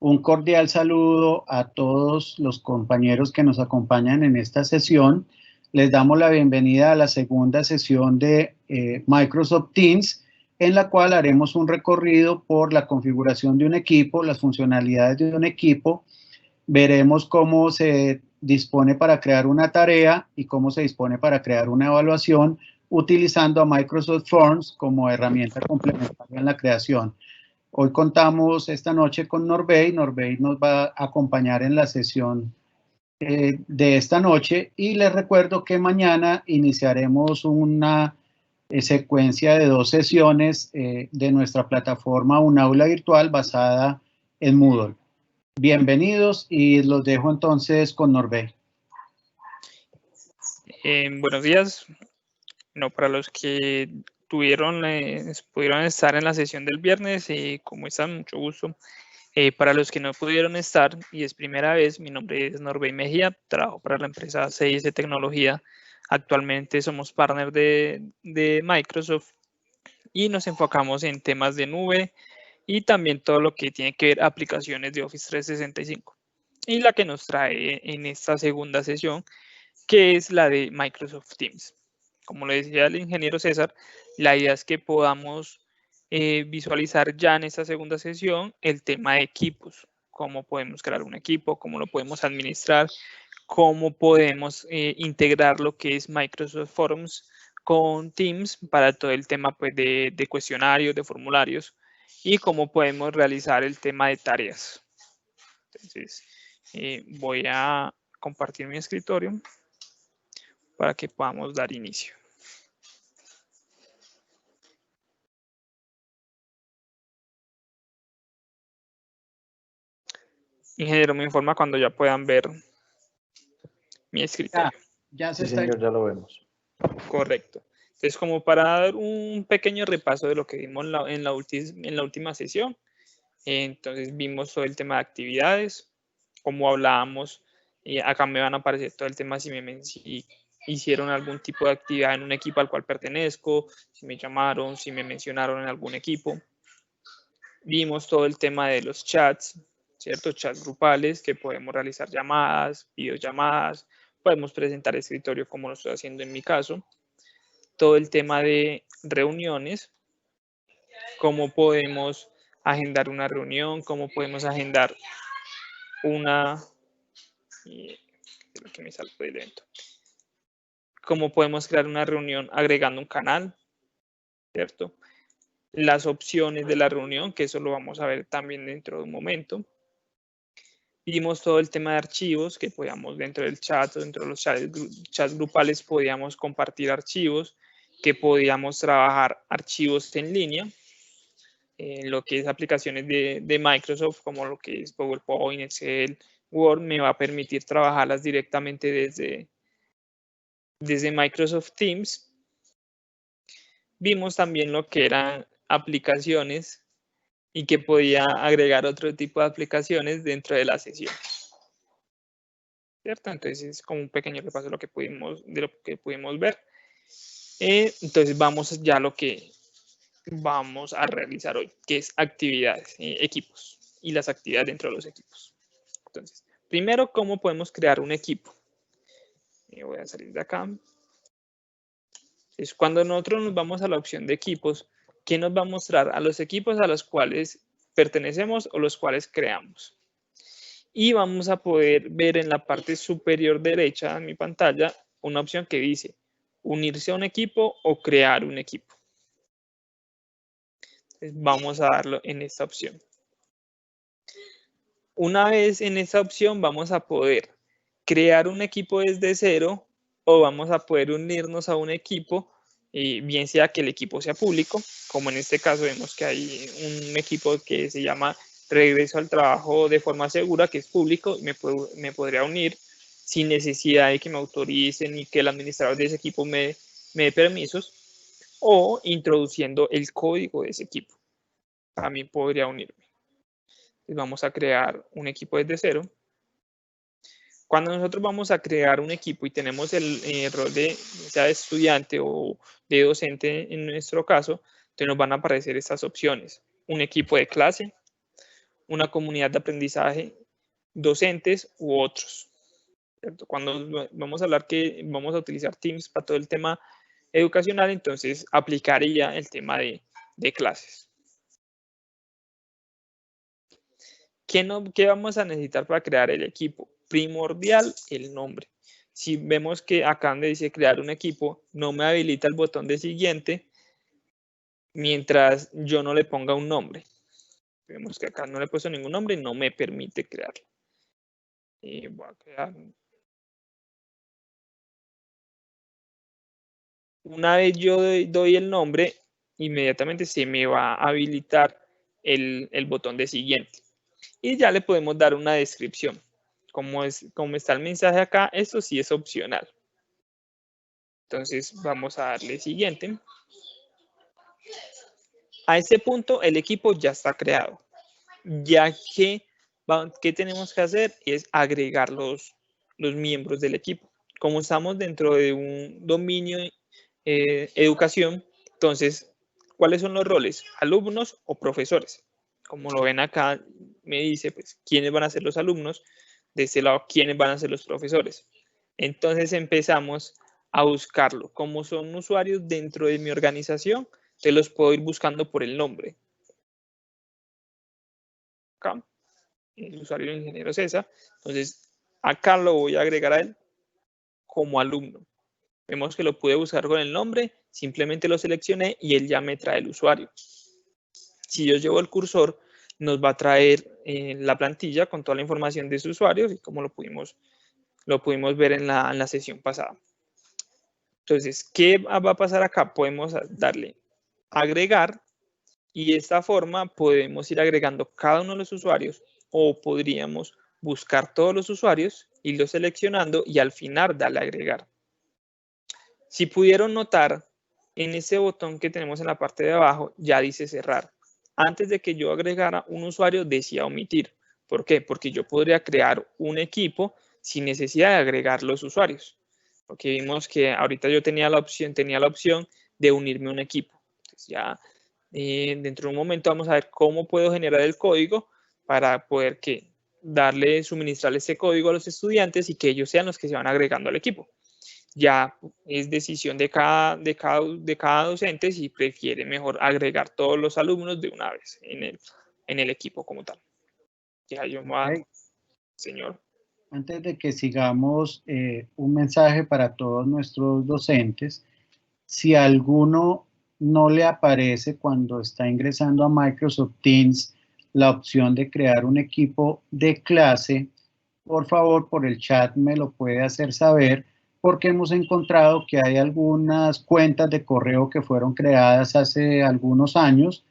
Un cordial saludo a todos los compañeros que nos acompañan en esta sesión. Les damos la bienvenida a la segunda sesión de Microsoft Teams, en la cual haremos un recorrido por la configuración de un equipo, las funcionalidades de un equipo. Veremos cómo se dispone para crear una tarea y cómo se dispone para crear una evaluación utilizando a Microsoft Forms como herramienta complementaria en la creación. Hoy contamos esta noche con Norbey. Norbey nos va a acompañar en la sesión de esta noche y les recuerdo que mañana iniciaremos una secuencia de 2 sesiones de nuestra plataforma Un Aula Virtual basada en Moodle. Bienvenidos y los dejo entonces con Norbey. Buenos días. No, para los que pudieron estar en la sesión del viernes, ¿cómo están? Mucho gusto. Para los que no pudieron estar y es primera vez, mi nombre es Norbey Mejía, trabajo para la empresa CIS Tecnología. Actualmente somos partner de Microsoft y nos enfocamos en temas de nube y también todo lo que tiene que ver aplicaciones de Office 365. Y la que nos trae en esta segunda sesión, que es la de Microsoft Teams. Como le decía el ingeniero César, la idea es que podamos visualizar ya en esta segunda sesión el tema de equipos, cómo podemos crear un equipo, cómo lo podemos administrar, cómo podemos integrar lo que es Microsoft Forms con Teams para todo el tema pues, de cuestionarios, de formularios y cómo podemos realizar el tema de tareas. Entonces, voy a compartir mi escritorio para que podamos dar inicio. Ingeniero, me informa cuando ya puedan ver mi escritorio. Ya se Sí, está. señor, ya lo vemos. Correcto. Entonces, como para dar un pequeño repaso de lo que vimos en la última sesión, entonces vimos todo el tema de actividades, como hablábamos, acá me van a aparecer todo el tema si hicieron algún tipo de actividad en un equipo al cual pertenezco, si me llamaron, si me mencionaron en algún equipo. Vimos todo el tema de los chats, ¿cierto? Chats grupales que podemos realizar llamadas, videollamadas, podemos presentar escritorio como lo estoy haciendo en mi caso. Todo el tema de reuniones, cómo podemos agendar una reunión, cómo podemos agendar cómo podemos crear una reunión agregando un canal, ¿cierto? Las opciones de la reunión, que eso lo vamos a ver también dentro de un momento. Vimos todo el tema de archivos, que podíamos dentro del chat, dentro de los chats grupales, podíamos compartir archivos, que podíamos trabajar archivos en línea, lo que es aplicaciones de Microsoft, como lo que es PowerPoint, Excel, Word, me va a permitir trabajarlas directamente desde Microsoft Teams. Vimos también lo que eran aplicaciones y que podía agregar otro tipo de aplicaciones dentro de la sesión. ¿Cierto? Entonces es como un pequeño repaso de lo que pudimos ver. Entonces vamos ya a lo que vamos a realizar hoy, que es actividades, equipos y las actividades dentro de los equipos. Entonces, primero, ¿cómo podemos crear un equipo? Voy a salir de acá. Entonces, cuando nosotros nos vamos a la opción de equipos, ¿qué nos va a mostrar? A los equipos a los cuales pertenecemos o los cuales creamos. Y vamos a poder ver en la parte superior derecha de mi pantalla una opción que dice unirse a un equipo o crear un equipo. Entonces, vamos a darlo en esta opción. Una vez en esta opción vamos a poder crear un equipo desde cero o vamos a poder unirnos a un equipo, bien sea que el equipo sea público, como en este caso vemos que hay un equipo que se llama Regreso al Trabajo de Forma Segura, que es público, y me podría unir sin necesidad de que me autoricen y que el administrador de ese equipo me dé permisos, o introduciendo el código de ese equipo. También podría unirme. Entonces vamos a crear un equipo desde cero. Cuando nosotros vamos a crear un equipo y tenemos el rol de sea de estudiante o de docente en nuestro caso, entonces nos van a aparecer estas opciones. Un equipo de clase, una comunidad de aprendizaje, docentes u otros, ¿cierto? Cuando vamos a hablar que vamos a utilizar Teams para todo el tema educacional, entonces aplicaría el tema de clases. ¿Qué vamos a necesitar para crear el equipo? Primordial, el nombre. Si vemos que acá donde dice crear un equipo, no me habilita el botón de siguiente mientras yo no le ponga un nombre. Vemos que acá no le he puesto ningún nombre y no me permite crearlo. Y voy a crear. Una vez yo doy el nombre, inmediatamente se me va a habilitar el botón de siguiente. Y ya le podemos dar una descripción. Como está el mensaje acá, esto sí es opcional. Entonces vamos a darle siguiente. A este punto el equipo ya está creado. Ya que, ¿qué tenemos que hacer? Es agregar los miembros del equipo. Como estamos dentro de un dominio educación, entonces, ¿cuáles son los roles? ¿Alumnos o profesores? Como lo ven acá, me dice, pues, ¿quiénes van a ser los alumnos? De este lado, ¿quiénes van a ser los profesores? Entonces empezamos a buscarlo. Como son usuarios dentro de mi organización, te los puedo ir buscando por el nombre. Acá, el usuario del ingeniero César. Entonces, acá lo voy a agregar a él como alumno. Vemos que lo pude buscar con el nombre, simplemente lo seleccioné y él ya me trae el usuario. Si yo llevo el cursor, nos va a traer la plantilla con toda la información de sus usuarios y como lo pudimos ver en la sesión pasada. Entonces, ¿qué va a pasar acá? Podemos darle agregar y de esta forma podemos ir agregando cada uno de los usuarios o podríamos buscar todos los usuarios, irlos seleccionando y al final darle agregar. Si pudieron notar, en ese botón que tenemos en la parte de abajo ya dice cerrar. Antes de que yo agregara un usuario decía omitir. ¿Por qué? Porque yo podría crear un equipo sin necesidad de agregar los usuarios. Porque vimos que ahorita yo tenía la opción de unirme a un equipo. Entonces ya dentro de un momento vamos a ver cómo puedo generar el código para poder suministrarle ese código a los estudiantes y que ellos sean los que se van agregando al equipo. Ya es decisión de cada docente si prefiere mejor agregar todos los alumnos de una vez en el equipo como tal. Ya yo Okay. Señor. Antes de que sigamos, un mensaje para todos nuestros docentes. Si a alguno no le aparece cuando está ingresando a Microsoft Teams la opción de crear un equipo de clase, por favor, por el chat me lo puede hacer saber, porque hemos encontrado que hay algunas cuentas de correo que fueron creadas hace algunos años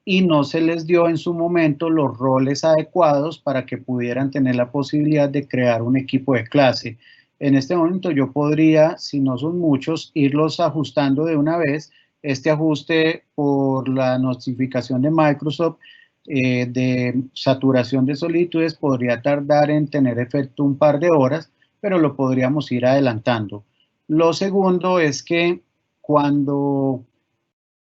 y no se les dio en su momento los roles adecuados para que pudieran tener la posibilidad de crear un equipo de clase. En este momento yo podría, si no son muchos, irlos ajustando de una vez. Este ajuste por la notificación de Microsoft de saturación de solicitudes podría tardar en tener efecto un par de horas, pero lo podríamos ir adelantando. Lo segundo es que cuando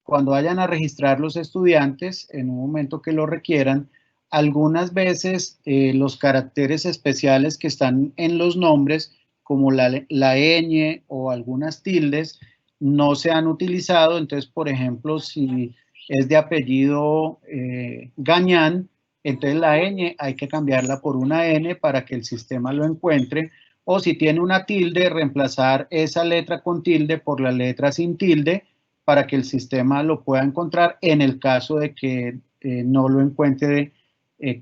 vayan a registrar los estudiantes, en un momento que lo requieran, algunas veces los caracteres especiales que están en los nombres, como la ñ o algunas tildes, no se han utilizado. Entonces, por ejemplo, si es de apellido Gañán, entonces la ñ hay que cambiarla por una n para que el sistema lo encuentre. O si tiene una tilde, reemplazar esa letra con tilde por la letra sin tilde, para que el sistema lo pueda encontrar en el caso de que no lo encuentre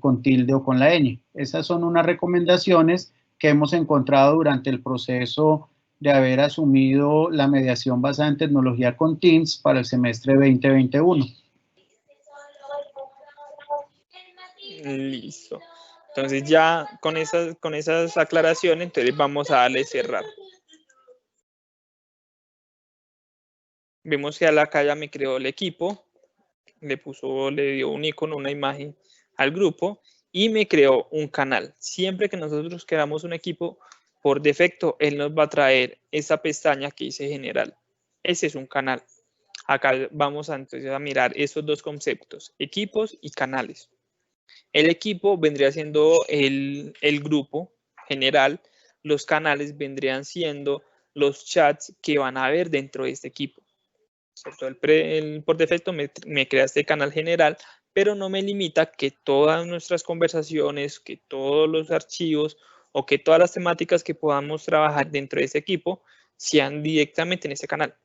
con tilde o con la ñ. Esas son unas recomendaciones que hemos encontrado durante el proceso de haber asumido la mediación basada en tecnología con Teams para el semestre 2021. Listo. Entonces ya con esas aclaraciones, entonces vamos a darle cerrar. Vemos que acá ya me creó el equipo, le dio un icono, una imagen al grupo y me creó un canal. Siempre que nosotros creamos un equipo, por defecto, él nos va a traer esa pestaña que dice general. Ese es un canal. Acá vamos entonces a mirar esos dos conceptos, equipos y canales. El equipo vendría siendo el grupo general, los canales vendrían siendo los chats que van a haber dentro de este equipo. ¿Cierto? Por defecto me crea este canal general, pero no me limita que todas nuestras conversaciones, que todos los archivos o que todas las temáticas que podamos trabajar dentro de ese equipo sean directamente en ese canal.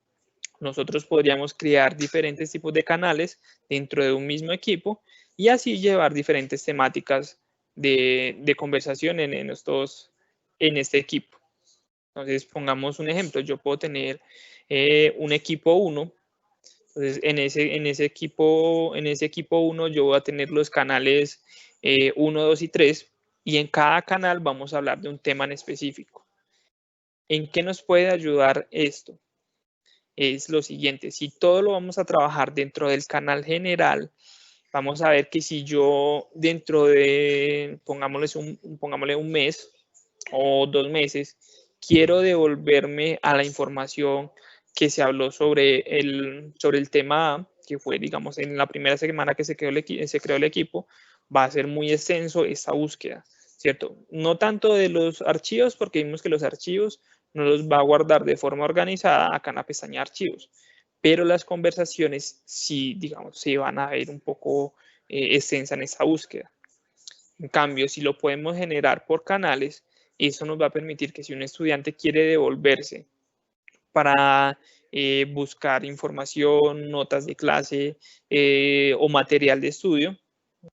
Nosotros podríamos crear diferentes tipos de canales dentro de un mismo equipo y así llevar diferentes temáticas de conversación en este equipo. Entonces, pongamos un ejemplo. Yo puedo tener un equipo 1. Entonces, en ese equipo 1 yo voy a tener los canales 1, 2 y 3. Y en cada canal vamos a hablar de un tema en específico. ¿En qué nos puede ayudar esto? Es lo siguiente, si todo lo vamos a trabajar dentro del canal general, vamos a ver que si yo dentro de, pongámosle un mes o 2 meses, quiero devolverme a la información que se habló sobre el tema A, que fue, digamos, en la primera semana que se creó el equipo, va a ser muy extenso esta búsqueda, ¿cierto? No tanto de los archivos, porque vimos que los archivos no los va a guardar de forma organizada acá en la pestaña archivos, pero las conversaciones sí, digamos, se van a ver un poco extensa en esta búsqueda. En cambio, si lo podemos generar por canales, eso nos va a permitir que si un estudiante quiere devolverse para buscar información, notas de clase o material de estudio,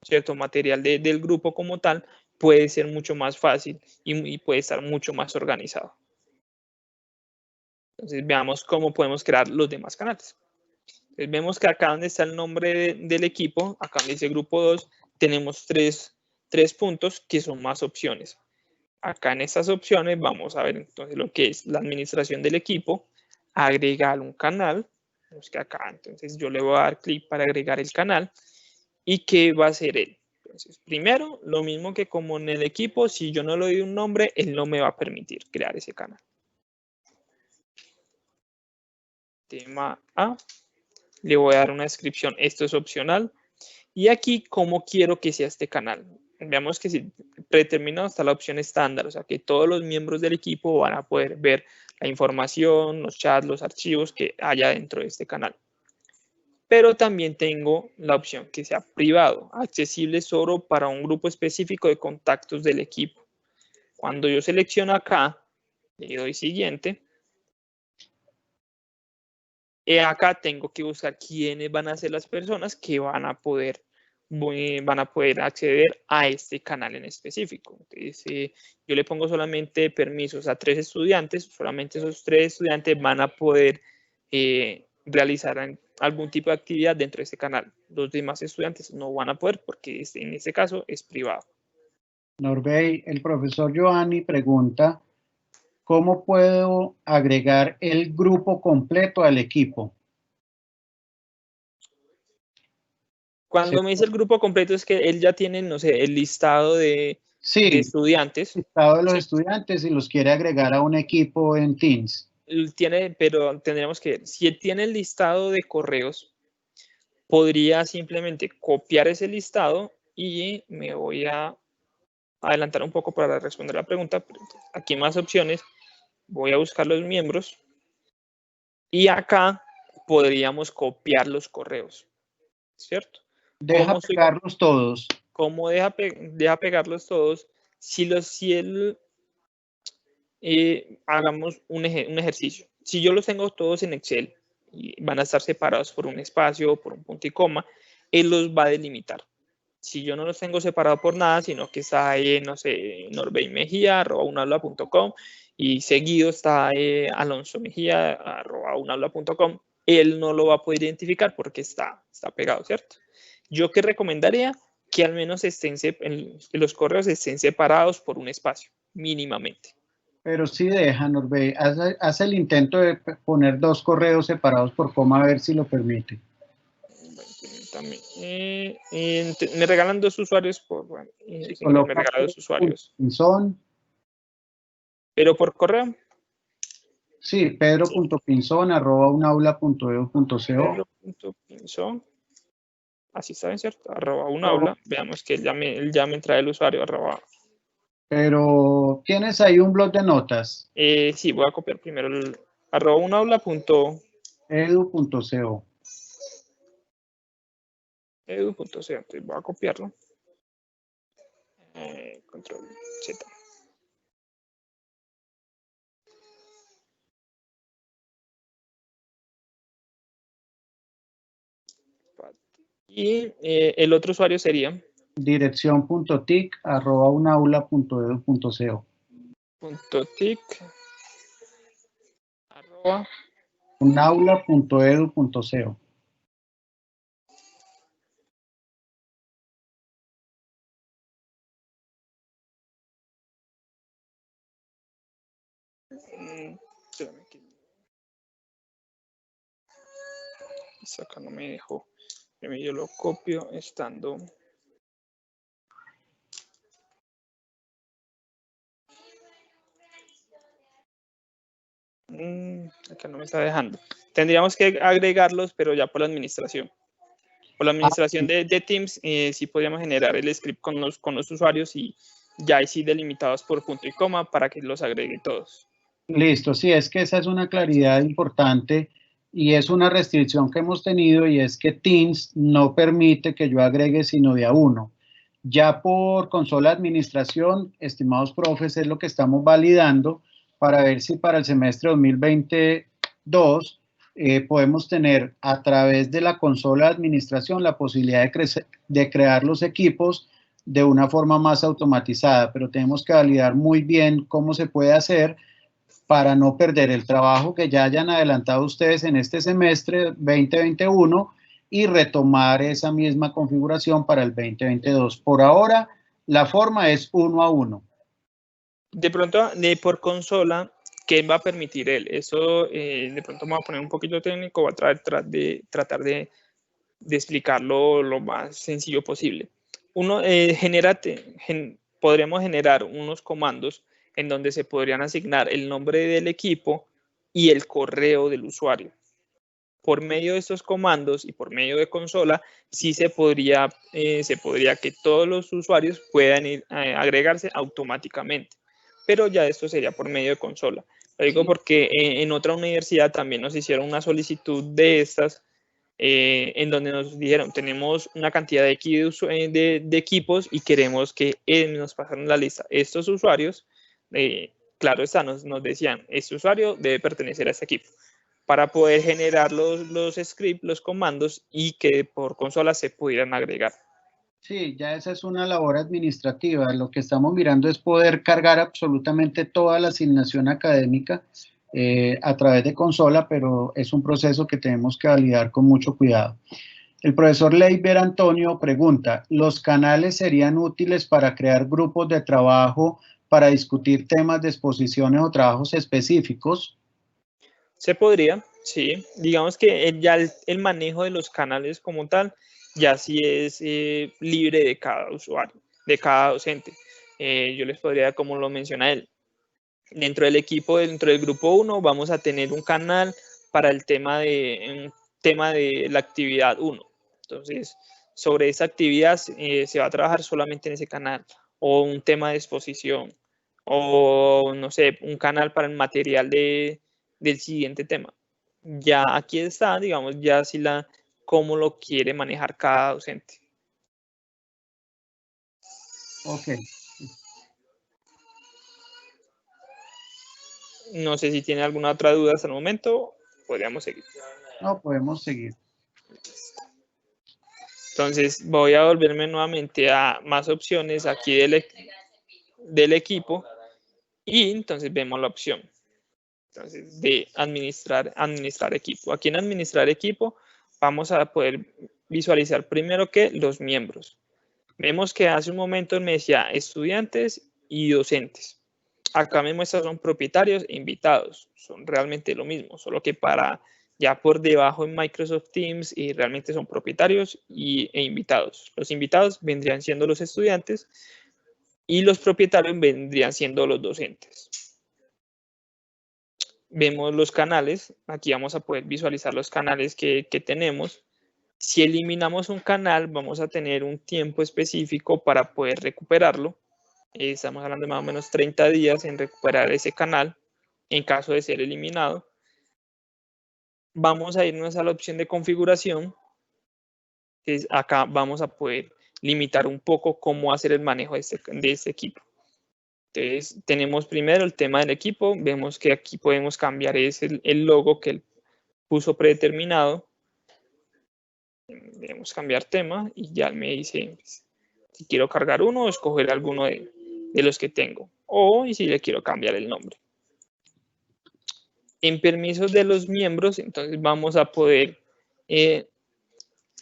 ¿cierto? Material del grupo como tal, puede ser mucho más fácil y puede estar mucho más organizado. Entonces, veamos cómo podemos crear los demás canales. Entonces, vemos que acá donde está el nombre del equipo, acá donde dice grupo 2, tenemos tres puntos que son más opciones. Acá en estas opciones vamos a ver entonces lo que es la administración del equipo, agregar un canal, vemos que acá, entonces yo le voy a dar clic para agregar el canal y qué va a hacer él. Entonces, primero, lo mismo que como en el equipo, si yo no le doy un nombre, él no me va a permitir crear ese canal. Tema A, le voy a dar una descripción, esto es opcional. Y aquí, ¿cómo quiero que sea este canal? Veamos que si predeterminado está la opción estándar, o sea que todos los miembros del equipo van a poder ver la información, los chats, los archivos que haya dentro de este canal. Pero también tengo la opción que sea privado, accesible solo para un grupo específico de contactos del equipo. Cuando yo selecciono acá, le doy siguiente, acá tengo que buscar quiénes van a ser las personas que van a poder acceder a este canal en específico. Entonces, yo le pongo solamente permisos a 3 estudiantes, solamente esos 3 estudiantes van a poder realizar algún tipo de actividad dentro de este canal. Los demás estudiantes no van a poder porque en este caso es privado. Norbey, el profesor Giovanni pregunta, ¿cómo puedo agregar el grupo completo al equipo? Cuando me dice el grupo completo es que él ya tiene, no sé, el listado de estudiantes. El listado de los estudiantes y los quiere agregar a un equipo en Teams. Pero tendríamos que ver, si él tiene el listado de correos, podría simplemente copiar ese listado y me voy a adelantar un poco para responder la pregunta. Aquí más opciones, voy a buscar los miembros y acá podríamos copiar los correos, ¿cierto? Deja pegarlos todos. ¿Cómo deja pegarlos todos? Si él, hagamos un ejercicio. Si yo los tengo todos en Excel y van a estar separados por un espacio, por un punto y coma, él los va a delimitar. Si yo no los tengo separados por nada, sino que está ahí, no sé, norbeymejia@unaula.com y seguido está alonsomejia@unaula.com, él no lo va a poder identificar porque está pegado, ¿cierto? Yo que recomendaría que al menos los correos estén separados por un espacio, mínimamente. Pero sí deja, Norbey, haz el intento de poner 2 correos separados por coma a ver si lo permite. También. Me regalan 2 usuarios me regala 2 usuarios. Pinzón. ¿Pero por correo? Sí, pedro.pinzon@unaula.edu.co. Pedro.pinzon. Así está bien, ¿cierto? @unaula. Veamos que él ya me trae el usuario Pero tienes ahí un blog de notas. Sí, voy a copiar primero el @unaula.edu.co. edu.co. Entonces voy a copiarlo. Control Z. Y el otro usuario sería dirección.tic@unaula.edu.co. .tic unaula.edu.co. acá no me dejó. Yo lo copio estando. Acá no me está dejando. Tendríamos que agregarlos, pero ya por la administración. Por la administración de Teams, sí podríamos generar el script con los usuarios y ya ahí sí delimitados por punto y coma para que los agregue todos. Listo, sí, es que esa es una claridad importante y es una restricción que hemos tenido y es que Teams no permite que yo agregue sino de a uno. Ya por consola de administración, estimados profes, es lo que estamos validando para ver si para el semestre 2022 podemos tener a través de la consola de administración la posibilidad de crear los equipos de una forma más automatizada, pero tenemos que validar muy bien cómo se puede hacer para no perder el trabajo que ya hayan adelantado ustedes en este semestre 2021 y retomar esa misma configuración para el 2022. Por ahora, la forma es 1 a 1. De pronto, por consola, ¿qué va a permitir él? Eso, de pronto me voy a poner un poquito técnico, voy a tratar de explicarlo lo más sencillo posible. Uno podríamos generar unos comandos en donde se podrían asignar el nombre del equipo y el correo del usuario. Por medio de estos comandos y por medio de consola, sí se podría que todos los usuarios puedan agregarse automáticamente, pero ya esto sería por medio de consola. Lo digo porque en otra universidad también nos hicieron una solicitud de estas, en donde nos dijeron, tenemos una cantidad de equipos y queremos que nos pasaran la lista. Estos usuarios, claro está, nos decían, este usuario debe pertenecer a este equipo, para poder generar los scripts, los comandos y que por consola se pudieran agregar. Sí, ya esa es una labor administrativa. Lo que estamos mirando es poder cargar absolutamente toda la asignación académica a través de consola, pero es un proceso que tenemos que validar con mucho cuidado. El profesor Leiber Antonio pregunta, ¿los canales serían útiles para crear grupos de trabajo para discutir temas de exposiciones o trabajos específicos? Se podría, sí. Digamos que ya el manejo de los canales como tal, ya sí es libre de cada usuario, de cada docente. Yo les podría, como lo menciona él, dentro del equipo, dentro del grupo 1, vamos a tener un canal para el tema de la actividad 1. Entonces, sobre esa actividad se va a trabajar solamente en ese canal, o un tema de exposición, o no sé, un canal para el material del siguiente tema. Ya aquí está, digamos, ya si cómo lo quiere manejar cada docente. Ok. No sé si tiene alguna otra duda hasta el momento, podríamos seguir. No, podemos seguir. Entonces voy a volverme nuevamente a más opciones aquí del equipo y entonces vemos la opción entonces, de administrar equipo. Aquí en administrar equipo vamos a poder visualizar primero que los miembros. Vemos que hace un momento me decía estudiantes y docentes. Acá me muestra son propietarios e invitados. Son realmente lo mismo, solo que ya por debajo en Microsoft Teams y realmente son propietarios e invitados. Los invitados vendrían siendo los estudiantes y los propietarios vendrían siendo los docentes. Vemos los canales, aquí vamos a poder visualizar los canales que tenemos. Si eliminamos un canal, vamos a tener un tiempo específico para poder recuperarlo. Estamos hablando de más o menos 30 días en recuperar ese canal en caso de ser eliminado. Vamos a irnos a la opción de configuración. Acá vamos a poder limitar un poco cómo hacer el manejo de este equipo. Entonces, tenemos primero el tema del equipo. Vemos que aquí podemos cambiar el logo que él puso predeterminado. Debemos cambiar tema y ya me dice si quiero cargar uno o escoger alguno de los que tengo. O si le quiero cambiar el nombre. En permisos de los miembros, entonces vamos a poder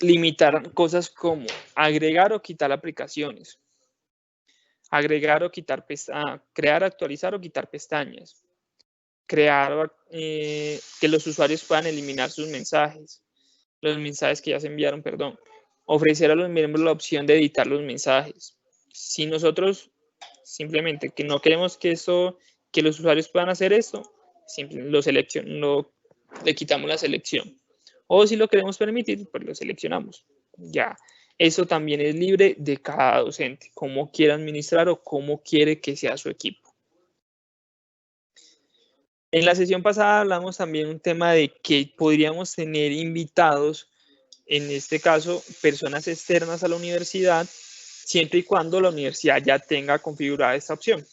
limitar cosas como agregar o quitar aplicaciones, agregar o quitar pestañas, crear, actualizar o quitar pestañas, crear que los usuarios puedan eliminar sus mensajes, los mensajes que ya se enviaron, perdón, ofrecer a los miembros la opción de editar los mensajes. Si nosotros simplemente que no queremos que los usuarios puedan hacer esto, le quitamos la selección. O si lo queremos permitir, pues lo seleccionamos. Ya, eso también es libre de cada docente, cómo quiere administrar o cómo quiere que sea su equipo. En la sesión pasada hablamos también un tema de que podríamos tener invitados, en este caso, personas externas a la universidad, siempre y cuando la universidad ya tenga configurada esta opción,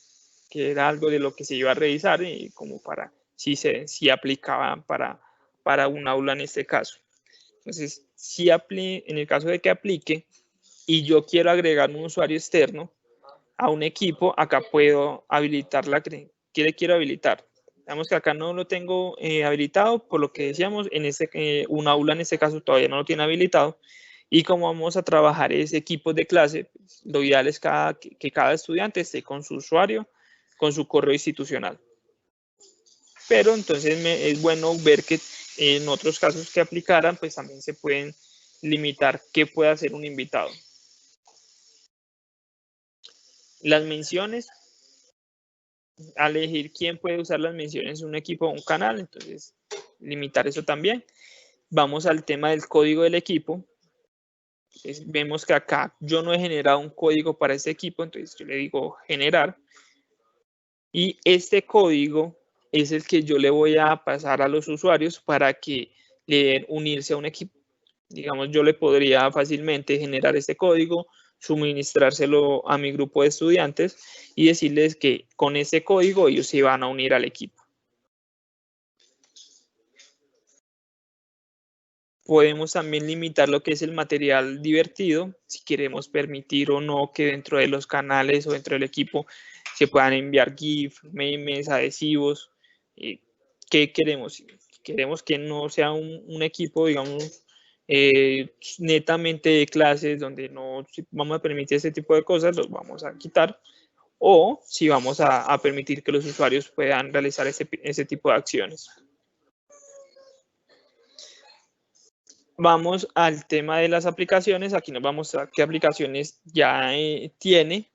que era algo de lo que se iba a revisar y como para si aplicaba para un aula en este caso. Entonces, en el caso de que aplique y yo quiero agregar un usuario externo a un equipo, acá puedo habilitar ¿qué le quiero habilitar? Digamos que acá no lo tengo habilitado, por lo que decíamos, un aula en este caso todavía no lo tiene habilitado. Y como vamos a trabajar ese equipo de clase, pues, lo ideal es que cada estudiante esté con su usuario, con su correo institucional. Pero entonces es bueno ver que en otros casos que aplicaran, pues también se pueden limitar qué puede hacer un invitado. Las menciones, al elegir quién puede usar las menciones en un equipo o un canal, entonces limitar eso también. Vamos al tema del código del equipo. Entonces, vemos que acá yo no he generado un código para este equipo, entonces yo le digo generar. Y este código es el que yo le voy a pasar a los usuarios para que le den unirse a un equipo. Digamos, yo le podría fácilmente generar este código, suministrárselo a mi grupo de estudiantes y decirles que con ese código ellos se van a unir al equipo. Podemos también limitar lo que es el material divertido, si queremos permitir o no que dentro de los canales o dentro del equipo se puedan enviar GIF, memes, adhesivos. ¿Qué queremos? Queremos que no sea un equipo, digamos, netamente de clases donde no vamos a permitir ese tipo de cosas, los vamos a quitar. O si vamos a permitir que los usuarios puedan realizar ese tipo de acciones. Vamos al tema de las aplicaciones. Aquí nos vamos a mostrar qué aplicaciones ya tiene,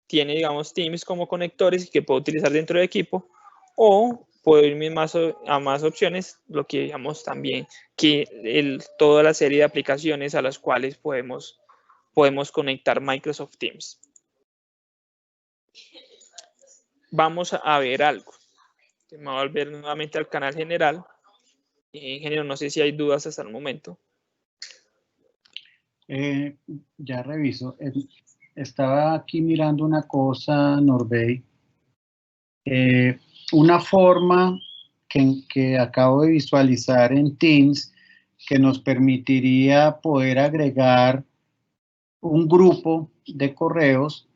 digamos, Teams como conectores y que puedo utilizar dentro del equipo. O puedo irme a más opciones, lo que digamos también, que toda la serie de aplicaciones a las cuales podemos conectar Microsoft Teams. Vamos a ver algo. Me voy a volver nuevamente al canal general. Ingeniero, no sé si hay dudas hasta el momento. Ya reviso. Estaba aquí mirando una cosa, Norbey. Una forma que acabo de visualizar en Teams que nos permitiría poder agregar un grupo de correos,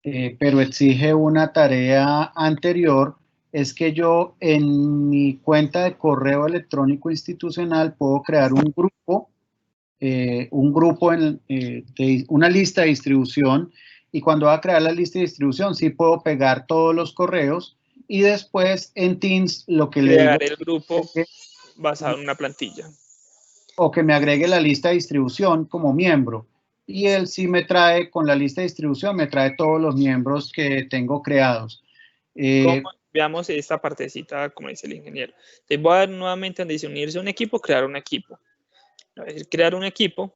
pero exige una tarea anterior, es que yo en mi cuenta de correo electrónico institucional puedo crear un grupo de una lista de distribución, y cuando va a crear la lista de distribución sí puedo pegar todos los correos y después en Teams lo que le digo crear el grupo basado en una plantilla. O que me agregue la lista de distribución como miembro. Y él sí me trae, con la lista de distribución, me trae todos los miembros que tengo creados. Veamos esta partecita, como dice el ingeniero. Entonces voy a dar nuevamente donde dice unirse a un equipo, crear un equipo. a decir crear un equipo,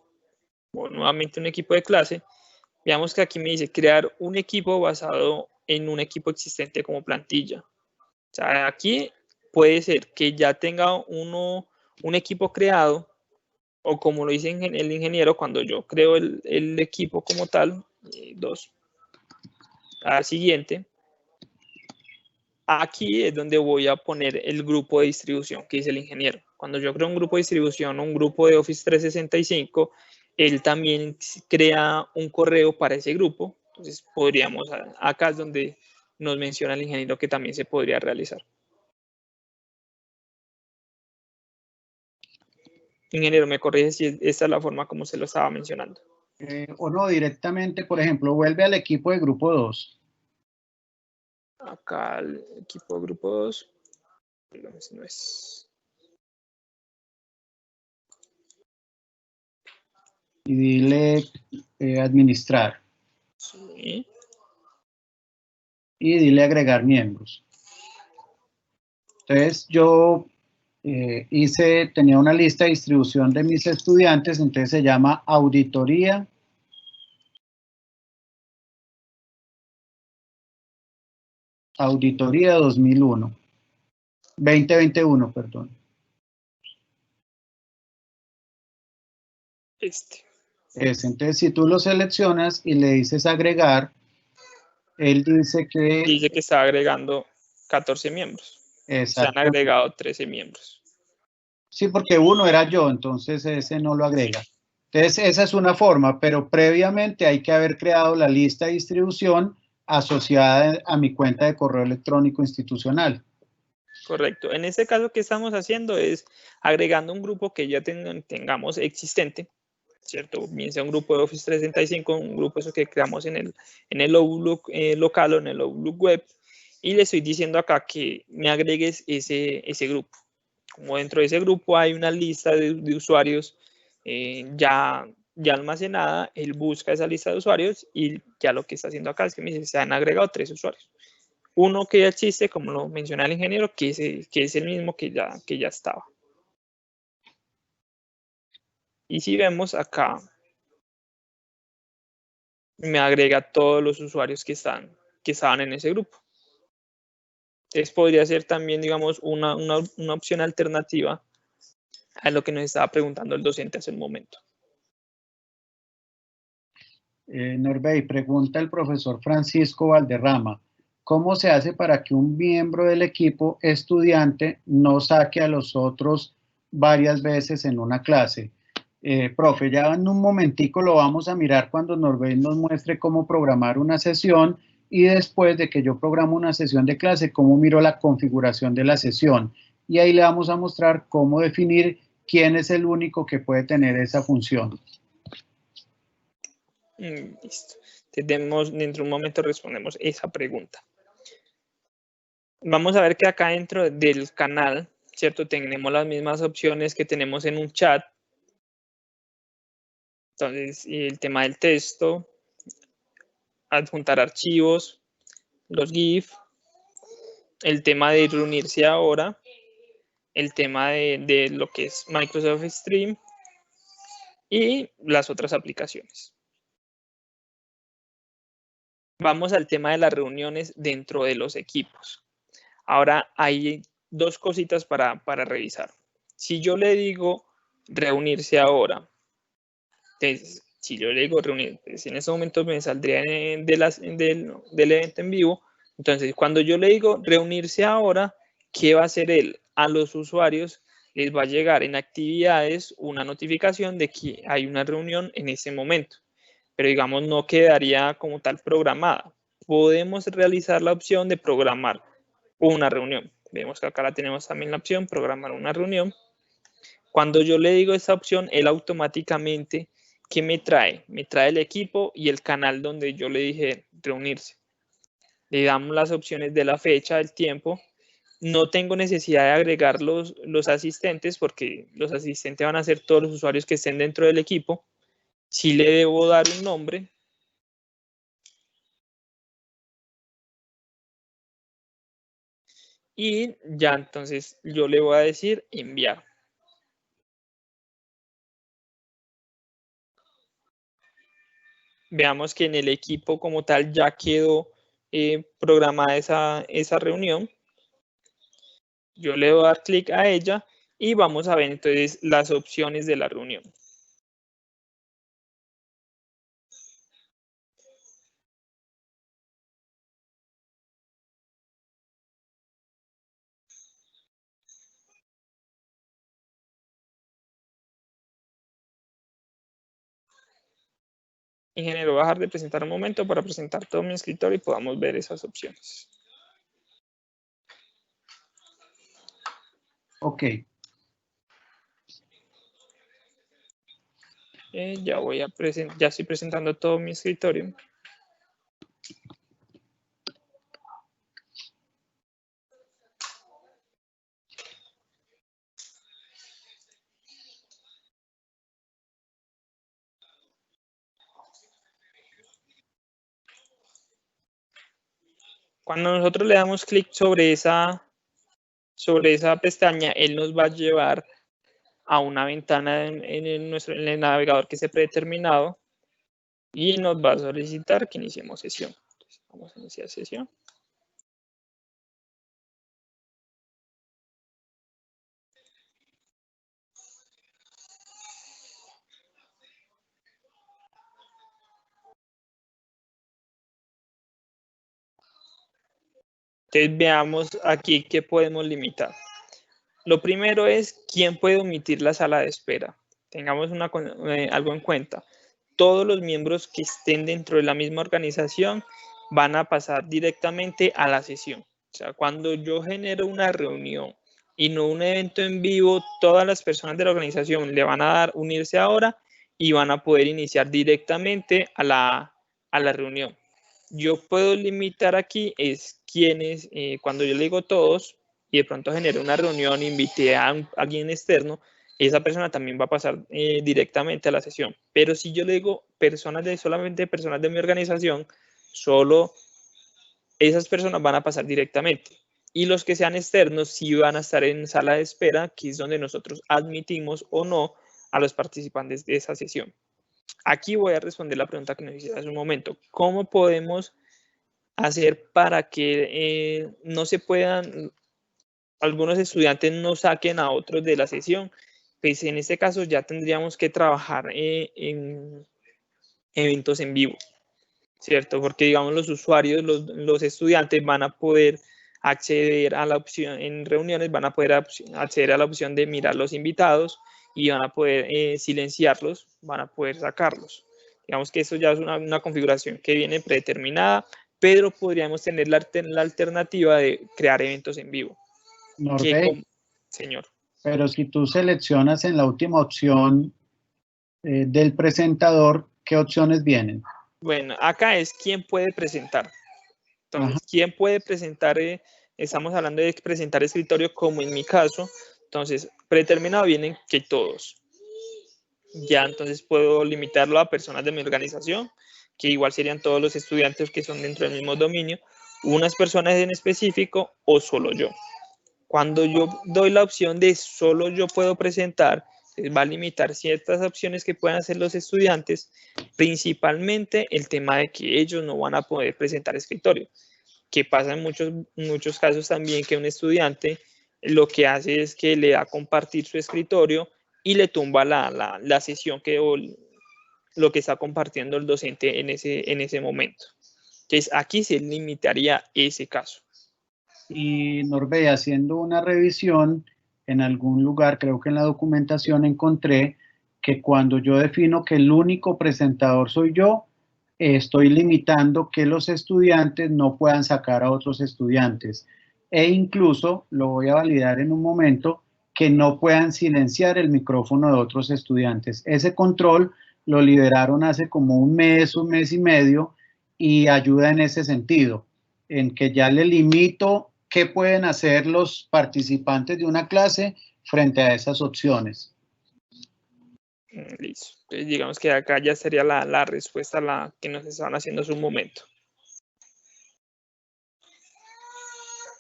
o nuevamente un equipo de clase. Veamos que aquí me dice crear un equipo basado en un equipo existente como plantilla. O sea, aquí puede ser que ya tenga un equipo creado, o como lo dice el ingeniero, cuando yo creo el equipo como tal, 2, al siguiente. Aquí es donde voy a poner el grupo de distribución que dice el ingeniero. Cuando yo creo un grupo de distribución o un grupo de Office 365, él también crea un correo para ese grupo. Entonces podríamos, acá es donde nos menciona el ingeniero que también se podría realizar. Ingeniero, ¿me corrige si esta es la forma como se lo estaba mencionando? O no, directamente, por ejemplo, vuelve al equipo de grupo 2. Acá el equipo de grupo 2. No es. Y dile administrar. Sí. Y dile agregar miembros. Entonces yo tenía una lista de distribución de mis estudiantes, entonces se llama auditoría. Auditoría 2021. 2021, perdón. Entonces, si tú lo seleccionas y le dices agregar, él dice que... Dice que está agregando 14 miembros. Se han agregado 13 miembros. Sí, porque uno era yo, entonces ese no lo agrega. Entonces, esa es una forma, pero previamente hay que haber creado la lista de distribución asociada a mi cuenta de correo electrónico institucional. Correcto. En este caso, ¿qué estamos haciendo? Es agregando un grupo que ya tengamos existente, ¿cierto? Bien sea un grupo de Office 365, un grupo eso que creamos en el Outlook local o en el Outlook web, y le estoy diciendo acá que me agregues ese grupo. Como dentro de ese grupo hay una lista de usuarios ya almacenada, él busca esa lista de usuarios y ya lo que está haciendo acá es que me dice, se han agregado 3 usuarios. Uno que ya existe, como lo menciona el ingeniero, que es el mismo que ya estaba. Y si vemos acá, me agrega todos los usuarios que estaban en ese grupo. Entonces podría ser también, digamos, una opción alternativa a lo que nos estaba preguntando el docente hace un momento. Norbey, pregunta el profesor Francisco Valderrama, ¿cómo se hace para que un miembro del equipo estudiante no saque a los otros varias veces en una clase? Profe, ya en un momentico lo vamos a mirar cuando Norbey nos muestre cómo programar una sesión y después de que yo programo una sesión de clase, cómo miro la configuración de la sesión. Y ahí le vamos a mostrar cómo definir quién es el único que puede tener esa función. Listo. Dentro de un momento respondemos esa pregunta. Vamos a ver que acá dentro del canal, ¿cierto? Tenemos las mismas opciones que tenemos en un chat. Entonces, el tema del texto, adjuntar archivos, los GIF, el tema de reunirse ahora, el tema de lo que es Microsoft Stream y las otras aplicaciones. Vamos al tema de las reuniones dentro de los equipos. Ahora hay dos cositas para revisar. Si yo le digo reunirse ahora, entonces, si yo le digo reunir, pues en ese momento me saldría del evento en vivo. Entonces, cuando yo le digo reunirse ahora, ¿qué va a hacer él? A los usuarios les va a llegar en actividades una notificación de que hay una reunión en ese momento, pero digamos no quedaría como tal programada. Podemos realizar la opción de programar una reunión. Vemos que acá la tenemos también la opción, programar una reunión. Cuando yo le digo esta opción, él automáticamente, ¿qué me trae? Me trae el equipo y el canal donde yo le dije reunirse. Le damos las opciones de la fecha, del tiempo. No tengo necesidad de agregar los asistentes porque los asistentes van a ser todos los usuarios que estén dentro del equipo. Sí le debo dar un nombre. Y ya entonces yo le voy a decir enviar. veamos que en el equipo como tal ya quedó programada esa reunión. Yo le voy a dar clic a ella y vamos a ver entonces las opciones de la reunión. Ingeniero, voy a dejar de presentar un momento para presentar todo mi escritorio y podamos ver esas opciones. Ok. Ya estoy presentando todo mi escritorio. Cuando nosotros le damos clic sobre esa pestaña, él nos va a llevar a una ventana en el navegador que esté predeterminado y nos va a solicitar que iniciemos sesión. Entonces, vamos a iniciar sesión. Entonces veamos aquí qué podemos limitar. Lo primero es quién puede omitir la sala de espera. Tengamos algo en cuenta. Todos los miembros que estén dentro de la misma organización van a pasar directamente a la sesión. O sea, cuando yo genero una reunión y no un evento en vivo, todas las personas de la organización le van a dar unirse ahora y van a poder iniciar directamente a la reunión. Yo puedo limitar aquí es quienes, cuando yo le digo todos y de pronto genero una reunión, invité a alguien externo, esa persona también va a pasar directamente a la sesión. Pero si yo le digo solamente personas de mi organización, solo esas personas van a pasar directamente. Y los que sean externos sí van a estar en sala de espera, que es donde nosotros admitimos o no a los participantes de esa sesión. Aquí voy a responder la pregunta que nos hiciste hace un momento. ¿Cómo podemos hacer para que no se puedan, algunos estudiantes no saquen a otros de la sesión? Pues en este caso ya tendríamos que trabajar en eventos en vivo, ¿cierto? Porque digamos los usuarios, los estudiantes van a poder acceder a la opción, en reuniones van a poder acceder a la opción de mirar los invitados y van a poder silenciarlos, van a poder sacarlos. Digamos que eso ya es una configuración que viene predeterminada, pero podríamos tener la alternativa de crear eventos en vivo. Norbey, Señor. pero si tú seleccionas en la última opción del presentador, ¿qué opciones vienen? Bueno, acá es quién puede presentar. Entonces, Ajá. ¿quién puede presentar? Estamos hablando de presentar escritorio como en mi caso. Entonces, predeterminado vienen que todos. Ya entonces puedo limitarlo a personas de mi organización, que igual serían todos los estudiantes que son dentro del mismo dominio, unas personas en específico o solo yo. Cuando yo doy la opción de solo yo puedo presentar, va a limitar ciertas opciones que puedan hacer los estudiantes, principalmente el tema de que ellos no van a poder presentar escritorio, que pasa en muchos casos también que un estudiante lo que hace es que le da a compartir su escritorio y le tumba la sesión o lo que está compartiendo el docente en ese momento. Entonces aquí se limitaría ese caso. Y Norbey, haciendo una revisión, en algún lugar, creo que en la documentación encontré que cuando yo defino que el único presentador soy yo, estoy limitando que los estudiantes no puedan sacar a otros estudiantes. E incluso, lo voy a validar en un momento, que no puedan silenciar el micrófono de otros estudiantes. Ese control lo liberaron hace como un mes y medio, y ayuda en ese sentido, en que ya le limito qué pueden hacer los participantes de una clase frente a esas opciones. Listo. Entonces, digamos que acá ya sería la respuesta a la que nos estaban haciendo hace un momento.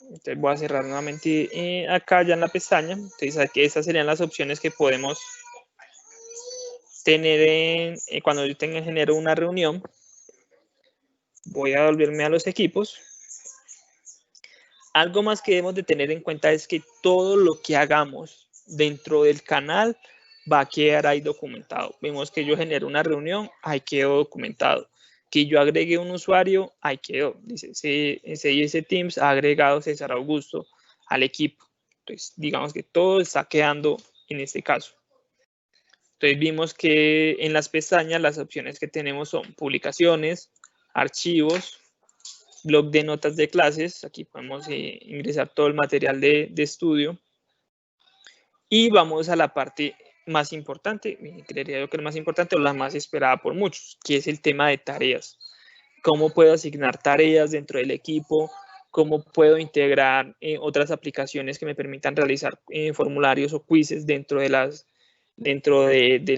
Entonces voy a cerrar nuevamente acá ya en la pestaña. Entonces aquí estas serían las opciones que podemos tener cuando yo genero una reunión. voy a volverme a los equipos. Algo más que debemos de tener en cuenta es que todo lo que hagamos dentro del canal va a quedar ahí documentado. Vemos que yo genero una reunión, ahí quedó documentado. Que yo agregué un usuario, ahí quedó. Dice, ese Teams ha agregado César Augusto al equipo. Entonces, digamos que todo está quedando en este caso. Entonces, vimos que en las pestañas las opciones que tenemos son publicaciones, archivos, blog de notas de clases. Aquí podemos ingresar todo el material de estudio. Y vamos a la parte más importante, creería yo que es más importante o la más esperada por muchos, que es el tema de tareas. ¿Cómo puedo asignar tareas dentro del equipo? ¿Cómo puedo integrar otras aplicaciones que me permitan realizar formularios o quizzes dentro del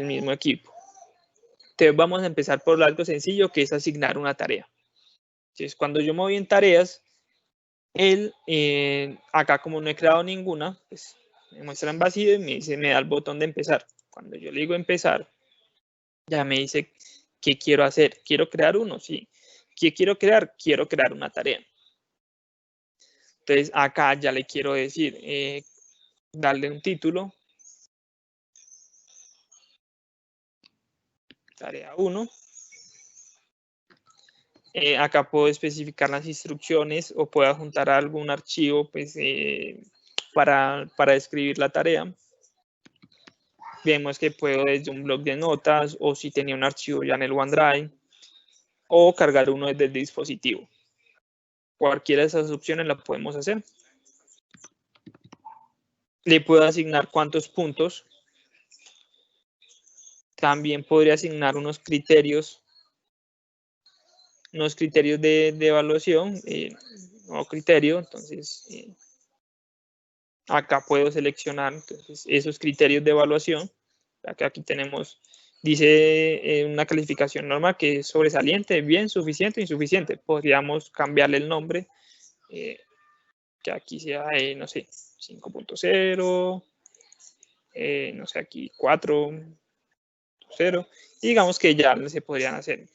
mismo equipo? Entonces vamos a empezar por algo sencillo, que es asignar una tarea. Entonces, cuando yo me voy en tareas, acá como no he creado ninguna, pues me muestra en vacío y me da el botón de empezar. Cuando yo le digo empezar, ya me dice qué quiero hacer. ¿Quiero crear uno? Sí. ¿Qué quiero crear? Quiero crear una tarea. Entonces acá ya le quiero decir, darle un título. Tarea 1. Acá puedo especificar las instrucciones o puedo adjuntar algún archivo pues, para escribir la tarea. Vemos que puedo desde un blog de notas o si tenía un archivo ya en el OneDrive o cargar uno desde el dispositivo. Cualquiera de esas opciones la podemos hacer. Le puedo asignar cuántos puntos. También podría asignar unos criterios de evaluación, nuevo criterio. Entonces, acá puedo seleccionar entonces, esos criterios de evaluación. Aquí tenemos, dice una calificación normal que es sobresaliente, bien, suficiente, insuficiente. Podríamos cambiarle el nombre, que aquí sea, no sé, 5.0, no sé, aquí 4.0. Y digamos que ya se podrían hacer.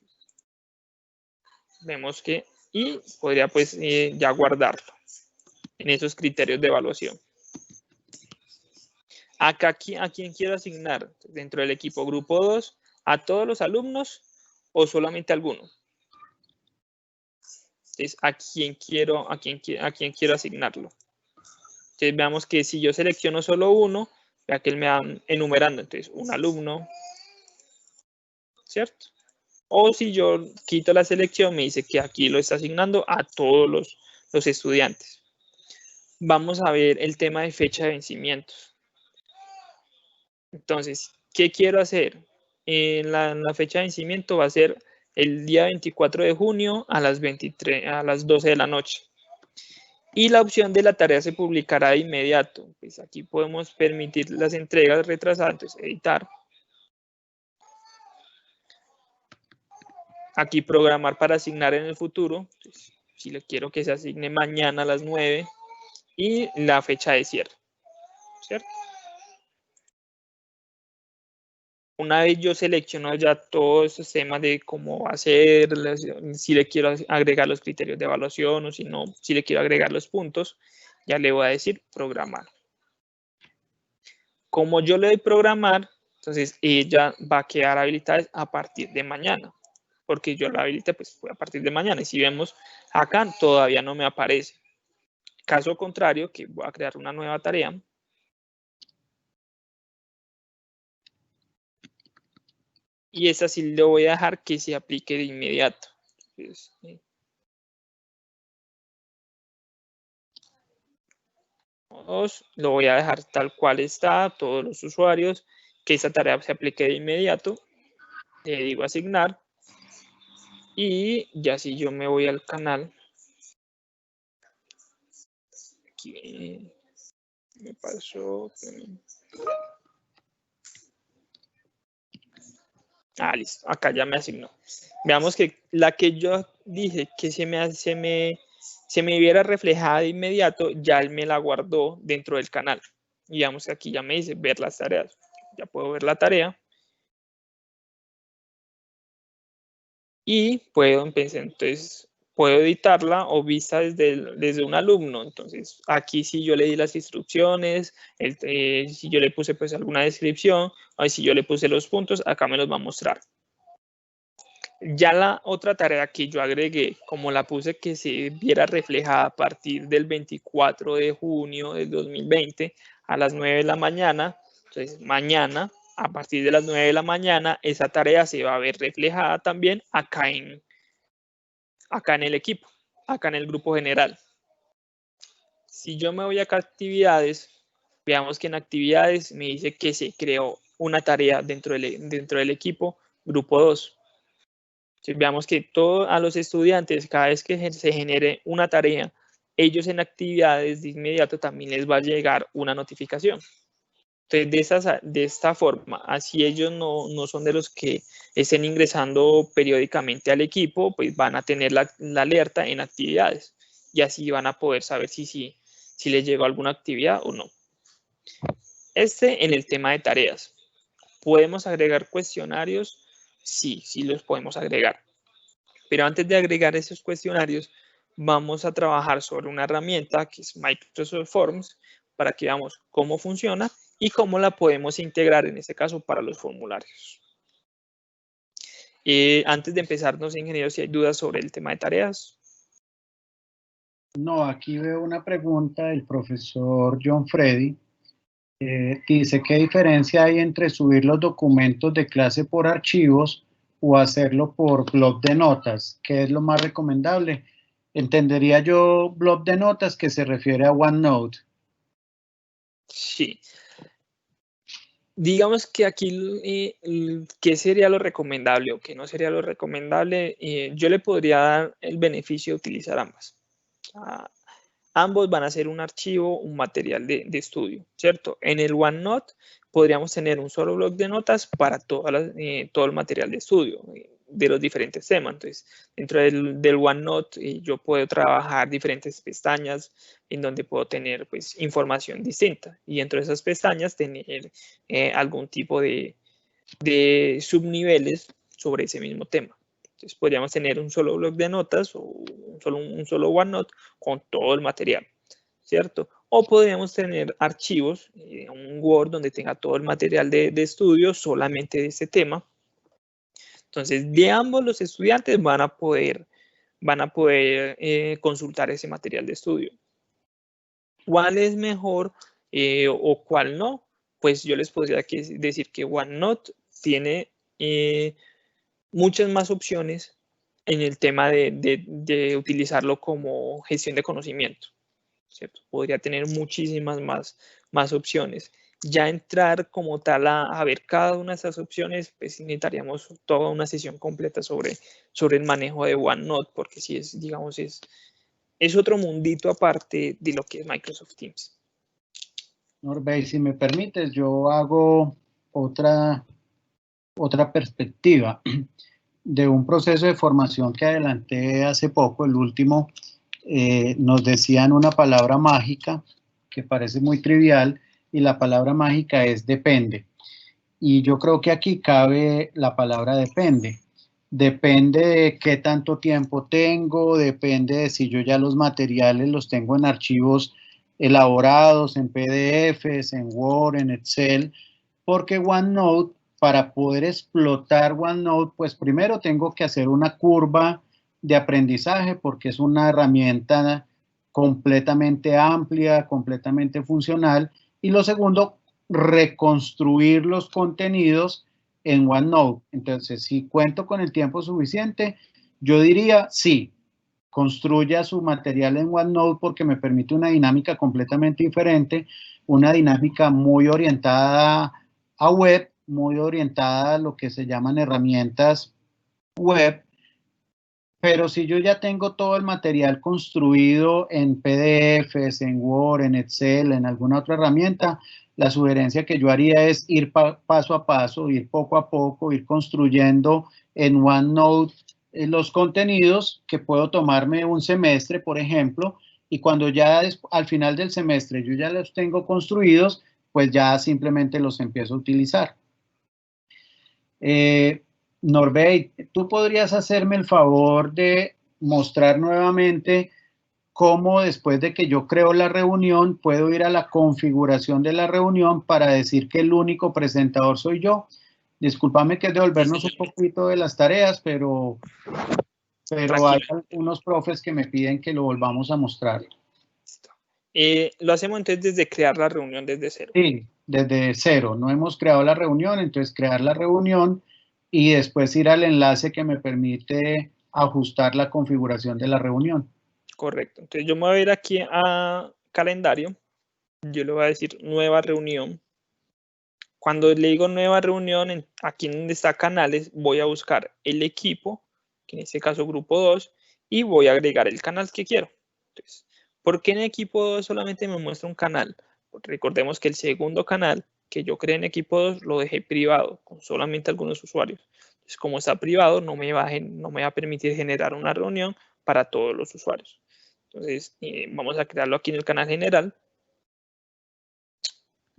Vemos que, y podría pues ya guardarlo en esos criterios de evaluación. Acá, ¿a quién quiero asignar dentro del equipo? Grupo 2, ¿a todos los alumnos o solamente a algunos? Entonces, ¿a quién quiero asignarlo? Entonces, veamos que si yo selecciono solo uno, vea que él me va enumerando. Entonces, un alumno, ¿cierto? O si yo quito la selección, me dice que aquí lo está asignando a todos los estudiantes. Vamos a ver el tema de fecha de vencimientos. Entonces, ¿qué quiero hacer? En la fecha de vencimiento va a ser el día 24 de junio a las 12 de la noche. Y la opción de la tarea se publicará de inmediato. Pues aquí podemos permitir las entregas retrasadas, entonces editar. Aquí programar para asignar en el futuro. Entonces, si le quiero que se asigne mañana a las 9 y la fecha de cierre, ¿cierto? Una vez yo selecciono ya todos esos temas de cómo va a ser, si le quiero agregar los criterios de evaluación o si no, si le quiero agregar los puntos, ya le voy a decir programar. Como yo le doy programar, entonces ella va a quedar habilitada a partir de mañana, porque yo la habilité pues a partir de mañana. Y si vemos acá, todavía no me aparece. Caso contrario, que voy a crear una nueva tarea. Y esta sí le voy a dejar que se aplique de inmediato. Entonces, lo voy a dejar tal cual está, todos los usuarios, que esta tarea se aplique de inmediato. Le digo asignar. Y ya si yo me voy al canal, aquí me pasó. Listo, acá ya me asignó. Veamos que la que yo dije que se me viera reflejada de inmediato, ya él me la guardó dentro del canal. Y veamos que aquí ya me dice ver las tareas. Ya puedo ver la tarea. y puedo empezar, entonces puedo editarla o vista desde un alumno. Entonces aquí si yo le di las instrucciones, si yo le puse pues alguna descripción, o si yo le puse los puntos, acá me los va a mostrar. Ya la otra tarea que yo agregué, como la puse que se viera reflejada a partir del 24 de junio del 2020 a las 9 de la mañana, entonces mañana a partir de las 9 de la mañana esa tarea se va a ver reflejada también acá en el equipo, acá en el grupo general. Si yo me voy acá a actividades, veamos que en actividades me dice que se creó una tarea dentro del equipo grupo 2. Entonces, veamos que a los estudiantes, cada vez que se genere una tarea, ellos en actividades de inmediato también les va a llegar una notificación. Entonces, de esta forma, así ellos no son de los que estén ingresando periódicamente al equipo, pues van a tener la alerta en actividades y así van a poder saber si les llegó alguna actividad o no. En el tema de tareas. ¿Podemos agregar cuestionarios? Sí los podemos agregar. Pero antes de agregar esos cuestionarios, vamos a trabajar sobre una herramienta que es Microsoft Forms para que veamos cómo funciona y cómo la podemos integrar en este caso para los formularios. Antes de empezar, no sé, ingeniero, si hay dudas sobre el tema de tareas. No, aquí veo una pregunta del profesor John Freddy. Dice, ¿qué diferencia hay entre subir los documentos de clase por archivos o hacerlo por bloc de notas? ¿Qué es lo más recomendable? Entendería yo bloc de notas que se refiere a OneNote. Sí. Digamos que aquí, ¿qué sería lo recomendable o qué no sería lo recomendable? Yo le podría dar el beneficio de utilizar ambas. Ambos van a ser un archivo, un material de estudio, ¿cierto? En el OneNote podríamos tener un solo bloc de notas para todo el material de estudio de los diferentes temas. Entonces, dentro del OneNote yo puedo trabajar diferentes pestañas en donde puedo tener pues información distinta y dentro de esas pestañas tener algún tipo de subniveles sobre ese mismo tema. Entonces podríamos tener un solo bloc de notas o un solo OneNote con todo el material, ¿cierto? O podríamos tener archivos, un Word donde tenga todo el material de estudio solamente de ese tema. Entonces, de ambos los estudiantes van a poder consultar ese material de estudio. ¿Cuál es mejor o cuál no? Pues yo les podría decir que OneNote tiene muchas más opciones en el tema de utilizarlo como gestión de conocimiento, ¿cierto? Podría tener muchísimas más opciones. Ya entrar como tal a ver cada una de esas opciones, pues necesitaríamos toda una sesión completa sobre el manejo de OneNote, porque si es, digamos, es otro mundito aparte de lo que es Microsoft Teams. Norbey, si me permites, yo hago otra perspectiva de un proceso de formación que adelanté hace poco, el último. Nos decían una palabra mágica que parece muy trivial y la palabra mágica es depende. Y yo creo que aquí cabe la palabra depende. Depende de qué tanto tiempo tengo, depende de si yo ya los materiales los tengo en archivos elaborados, en PDFs, en Word, en Excel, porque OneNote, para poder explotar OneNote, pues primero tengo que hacer una curva de aprendizaje porque es una herramienta completamente amplia, completamente funcional. Y lo segundo, reconstruir los contenidos en OneNote. Entonces, si cuento con el tiempo suficiente, yo diría sí, construya su material en OneNote porque me permite una dinámica completamente diferente, una dinámica muy orientada a web, muy orientada a lo que se llaman herramientas web. Pero si yo ya tengo todo el material construido en PDFs, en Word, en Excel, en alguna otra herramienta, la sugerencia que yo haría es ir paso a paso, ir poco a poco, ir construyendo en OneNote los contenidos que puedo tomarme un semestre, por ejemplo, y cuando ya al final del semestre yo ya los tengo construidos, pues ya simplemente los empiezo a utilizar. Norbey, ¿tú podrías hacerme el favor de mostrar nuevamente cómo después de que yo creo la reunión puedo ir a la configuración de la reunión para decir que el único presentador soy yo? Discúlpame que es devolvernos un poquito de las tareas, pero hay algunos profes que me piden que lo volvamos a mostrar. Lo hacemos entonces desde crear la reunión desde cero. Sí, desde cero. No hemos creado la reunión, entonces crear la reunión y después ir al enlace que me permite ajustar la configuración de la reunión. Correcto. Entonces yo me voy a ir aquí a calendario. Yo le voy a decir nueva reunión. Cuando le digo nueva reunión, aquí donde está canales, voy a buscar el equipo, que en este caso grupo 2, y voy a agregar el canal que quiero. Entonces, ¿por qué en equipo 2 solamente me muestra un canal? Porque recordemos que el segundo canal que yo creé en equipo 2 lo dejé privado, con solamente algunos usuarios. Entonces, como está privado, no me va a permitir generar una reunión para todos los usuarios. Entonces, vamos a crearlo aquí en el canal general.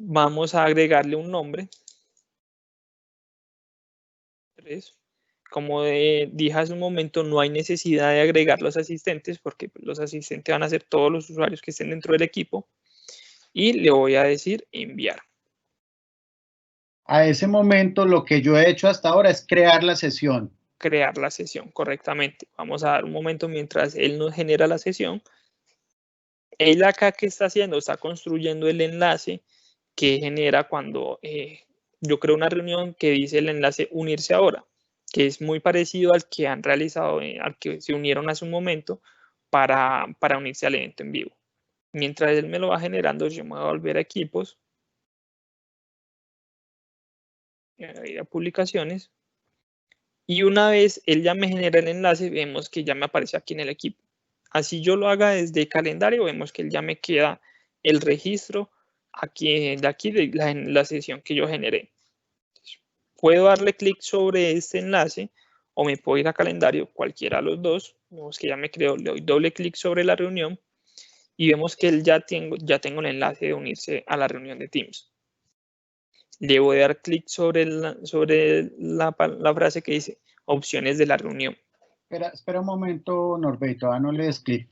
Vamos a agregarle un nombre. Como dije hace un momento, no hay necesidad de agregar los asistentes porque los asistentes van a ser todos los usuarios que estén dentro del equipo. Y le voy a decir enviar. A ese momento lo que yo he hecho hasta ahora es crear la sesión. Crear la sesión correctamente. Vamos a dar un momento mientras él nos genera la sesión. Él acá, ¿qué está haciendo? Está construyendo el enlace que genera cuando yo creo una reunión que dice el enlace unirse ahora, que es muy parecido al que han realizado, al que se unieron hace un momento para unirse al evento en vivo. Mientras él me lo va generando, yo me voy a volver a equipos, a ir a publicaciones, y una vez él ya me genera el enlace, vemos que ya me aparece aquí en el equipo. Así yo lo haga desde calendario, vemos que ya me queda el registro aquí de la sesión que yo generé. Puedo darle clic sobre este enlace o me puedo ir a calendario, cualquiera de los dos. Vemos que ya me creó, le doy doble clic sobre la reunión y vemos que ya tengo el enlace de unirse a la reunión de Teams. Le voy a dar clic sobre la frase que dice opciones de la reunión. Espera un momento, Norberto, todavía no le des clic.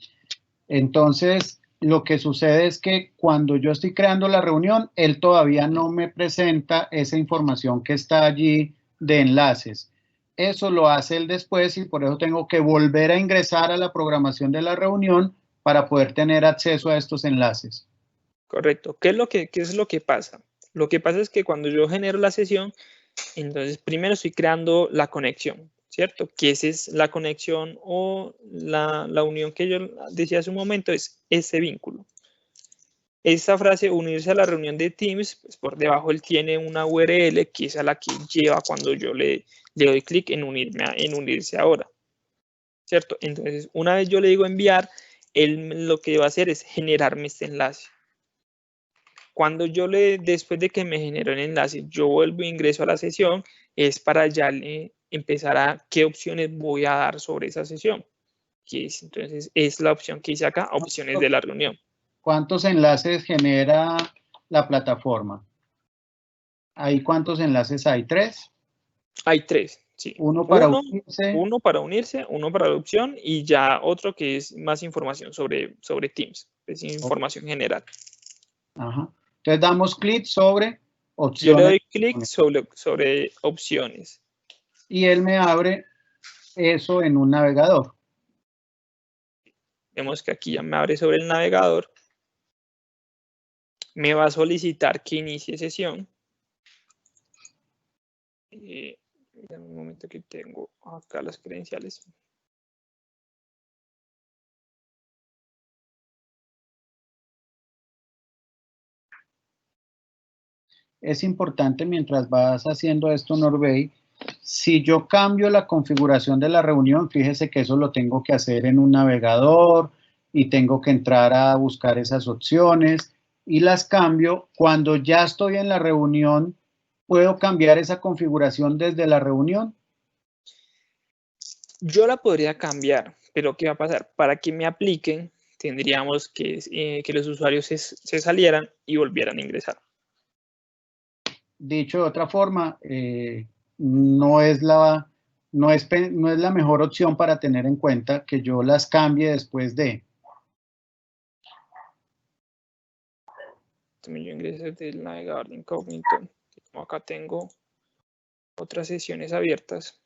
Entonces, lo que sucede es que cuando yo estoy creando la reunión, él todavía no me presenta esa información que está allí de enlaces. Eso lo hace él después y por eso tengo que volver a ingresar a la programación de la reunión para poder tener acceso a estos enlaces. Correcto. ¿Qué es lo que pasa? Lo que pasa es que cuando yo genero la sesión, entonces primero estoy creando la conexión, ¿cierto? Que esa es la conexión o la unión que yo decía hace un momento, es ese vínculo. Esta frase, unirse a la reunión de Teams, pues por debajo él tiene una URL que es a la que lleva cuando yo le doy clic en unirse ahora, ¿cierto? Entonces, una vez yo le digo enviar, él lo que va a hacer es generarme este enlace. Cuando después de que me generó el enlace, yo vuelvo e ingreso a la sesión, es para ya empezar a qué opciones voy a dar sobre esa sesión. Entonces, es la opción que hice acá, opciones de la reunión. ¿Cuántos enlaces genera la plataforma? ¿Ahí cuántos enlaces hay? ¿3? Hay 3, sí. Uno para unirse. Uno para unirse, uno para la opción y ya otro que es más información sobre Teams. Es información general. Ajá. Entonces damos clic sobre opciones. Yo le doy clic sobre opciones. Y él me abre eso en un navegador. Vemos que aquí ya me abre sobre el navegador. Me va a solicitar que inicie sesión. En un momento que tengo acá las credenciales. Es importante mientras vas haciendo esto, Norbey, si yo cambio la configuración de la reunión, fíjese que eso lo tengo que hacer en un navegador y tengo que entrar a buscar esas opciones y las cambio. Cuando ya estoy en la reunión, ¿puedo cambiar esa configuración desde la reunión? Yo la podría cambiar, pero ¿qué va a pasar? Para que me apliquen, tendríamos que los usuarios se salieran y volvieran a ingresar. Dicho de otra forma, no es la no es la mejor opción para tener en cuenta que yo las cambie después de. Yo ingreso desde el navegador de incógnito. Como acá tengo otras sesiones abiertas.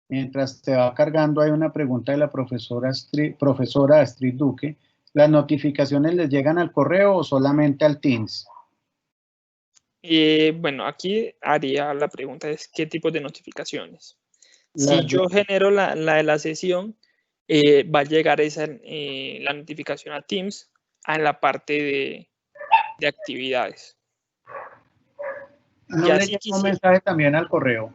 Mientras te va cargando, hay una pregunta de la profesora Astrid Duque. ¿Las notificaciones les llegan al correo o solamente al Teams? Bueno, aquí haría la pregunta es ¿qué tipo de notificaciones? Si yo genero la de la sesión, va a llegar la notificación a Teams en la parte de actividades. ¿No le llega un mensaje también al correo?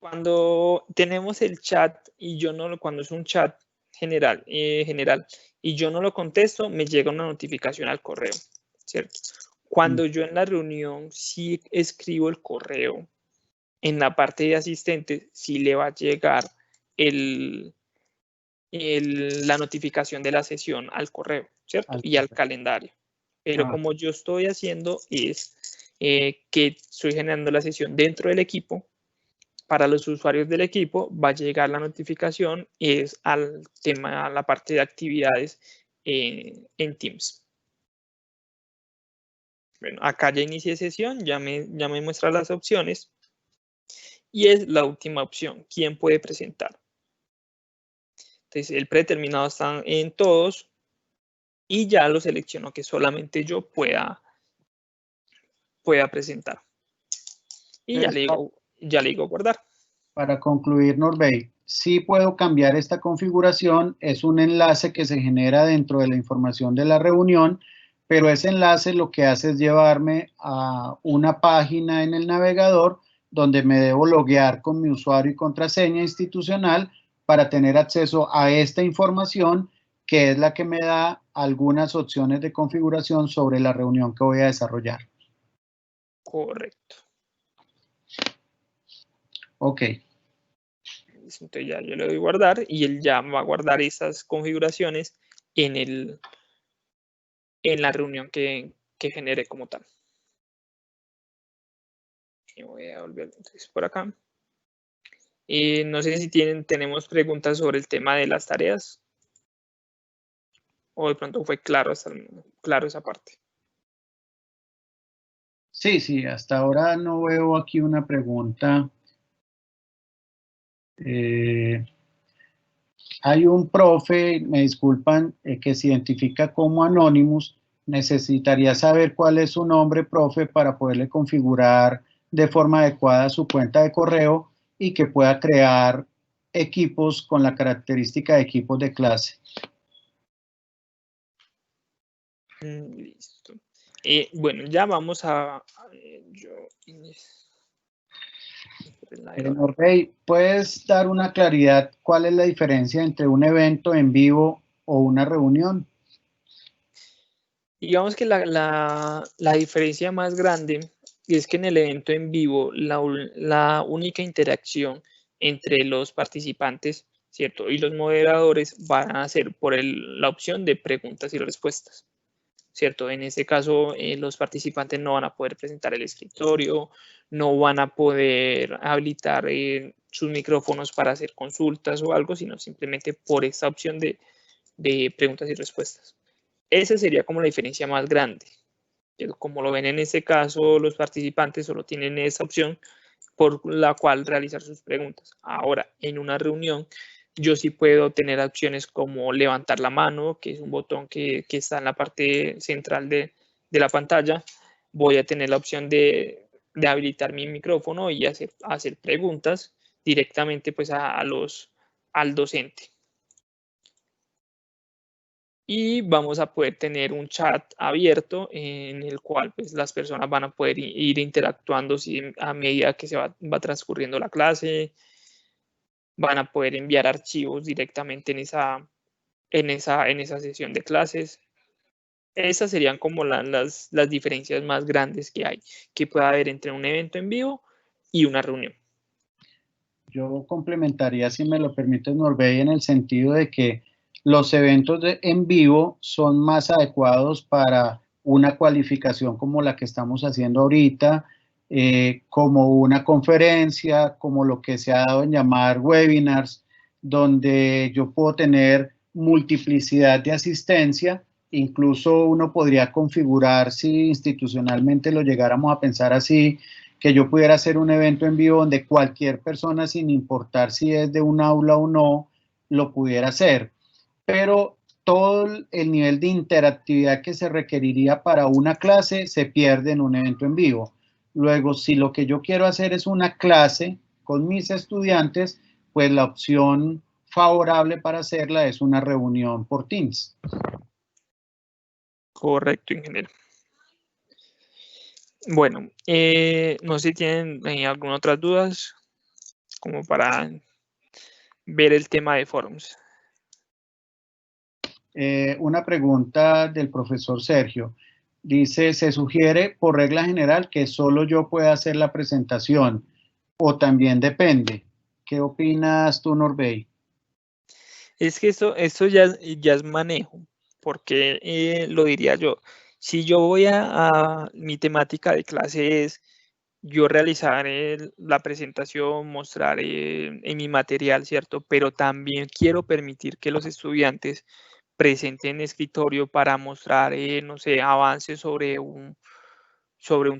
Cuando tenemos el chat y yo no lo, cuando es un chat general y yo no lo contesto, me llega una notificación al correo, ¿cierto? Cuando yo en la reunión sí escribo el correo, en la parte de asistente sí le va a llegar la notificación de la sesión al correo, ¿cierto? Y al calendario. Pero como yo estoy haciendo es que estoy generando la sesión dentro del equipo, para los usuarios del equipo va a llegar la notificación es al tema, a la parte de actividades en Teams. Bueno, acá ya inicié sesión, ya me muestra las opciones y es la última opción, ¿quién puede presentar? Entonces el predeterminado está en todos y ya lo selecciono que solamente yo pueda presentar. Y ya le digo guardar. Para concluir, Norbey, sí puedo cambiar esta configuración, es un enlace que se genera dentro de la información de la reunión, pero ese enlace lo que hace es llevarme a una página en el navegador donde me debo loguear con mi usuario y contraseña institucional para tener acceso a esta información, que es la que me da algunas opciones de configuración sobre la reunión que voy a desarrollar. Correcto. Ok. Entonces ya yo le doy guardar y él ya va a guardar esas configuraciones en la reunión que genere como tal. Y voy a volver entonces por acá. No sé si tenemos preguntas sobre el tema de las tareas. O de pronto fue claro esa parte. Sí, hasta ahora no veo aquí una pregunta. Hay un profe, me disculpan, que se identifica como Anonymous. Necesitaría saber cuál es su nombre, profe, para poderle configurar de forma adecuada su cuenta de correo y que pueda crear equipos con la característica de equipos de clase. Listo. Bueno, ya vamos a Norbey, ¿puedes dar una claridad cuál es la diferencia entre un evento en vivo o una reunión? Digamos que la diferencia más grande es que en el evento en vivo la única interacción entre los participantes, ¿cierto? Y los moderadores van a ser por la opción de preguntas y respuestas, ¿cierto? En este caso, los participantes no van a poder presentar el escritorio, no van a poder habilitar sus micrófonos para hacer consultas o algo, sino simplemente por esta opción de preguntas y respuestas. Esa sería como la diferencia más grande. Como lo ven en este caso, los participantes solo tienen esa opción por la cual realizar sus preguntas. Ahora, en una reunión, yo sí puedo tener opciones como levantar la mano, que es un botón que está en la parte central de la pantalla. Voy a tener la opción de habilitar mi micrófono y hacer preguntas directamente pues al docente. Y vamos a poder tener un chat abierto en el cual pues, las personas van a poder ir interactuando a medida que se va transcurriendo la clase, van a poder enviar archivos directamente en esa sesión de clases. Esas serían como las diferencias más grandes que hay, que puede haber entre un evento en vivo y una reunión. Yo complementaría, si me lo permites, Norbey, en el sentido de que los eventos en vivo son más adecuados para una cualificación como la que estamos haciendo ahorita, como una conferencia, como lo que se ha dado en llamar webinars, donde yo puedo tener multiplicidad de asistencia. Incluso uno podría configurar, si institucionalmente lo llegáramos a pensar así, que yo pudiera hacer un evento en vivo donde cualquier persona, sin importar si es de un aula o no, lo pudiera hacer. Pero todo el nivel de interactividad que se requeriría para una clase se pierde en un evento en vivo. Luego, si lo que yo quiero hacer es una clase con mis estudiantes, pues la opción favorable para hacerla es una reunión por Teams. Correcto, ingeniero. Bueno, no sé si tienen algunas otras dudas como para ver el tema de forums. Una pregunta del profesor Sergio. Dice, se sugiere por regla general que solo yo pueda hacer la presentación o también depende. ¿Qué opinas tú, Norbey? Es que esto ya es manejo, porque lo diría yo, si yo voy mi temática de clase es yo realizar la presentación, mostrar en mi material, ¿cierto? Pero también quiero permitir que los estudiantes presenten en escritorio para mostrar, no sé, avances sobre un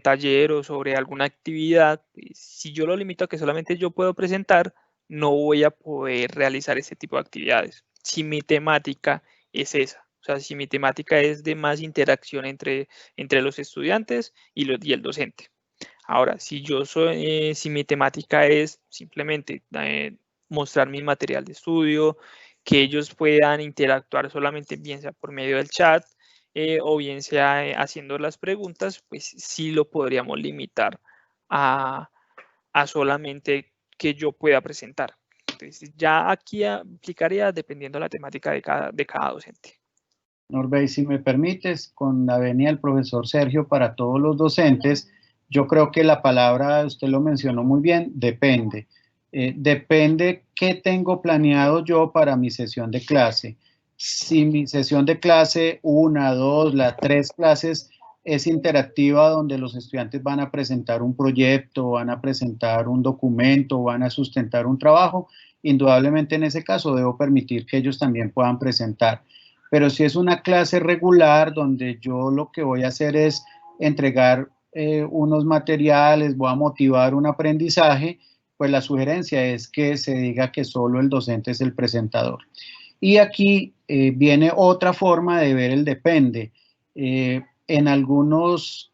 taller o sobre alguna actividad. Si yo lo limito a que solamente yo puedo presentar, no voy a poder realizar ese tipo de actividades. Si mi temática es esa, o sea, si mi temática es de más interacción entre los estudiantes y el docente. Ahora, si mi temática es simplemente mostrar mi material de estudio, que ellos puedan interactuar solamente bien sea por medio del chat o bien sea haciendo las preguntas, pues sí lo podríamos limitar a solamente que yo pueda presentar. Entonces, ya aquí aplicaría dependiendo de la temática de cada docente. Norbey, si me permites, con la venia del profesor Sergio para todos los docentes, yo creo que la palabra, usted lo mencionó muy bien, depende. Depende qué tengo planeado yo para mi sesión de clase. Si mi sesión de clase, 1, 2, las 3 clases, es interactiva donde los estudiantes van a presentar un proyecto, van a presentar un documento, van a sustentar un trabajo, indudablemente en ese caso debo permitir que ellos también puedan presentar. Pero si es una clase regular donde yo lo que voy a hacer es entregar unos materiales, voy a motivar un aprendizaje, pues la sugerencia es que se diga que solo el docente es el presentador. Y aquí viene otra forma de ver el depende. En algunas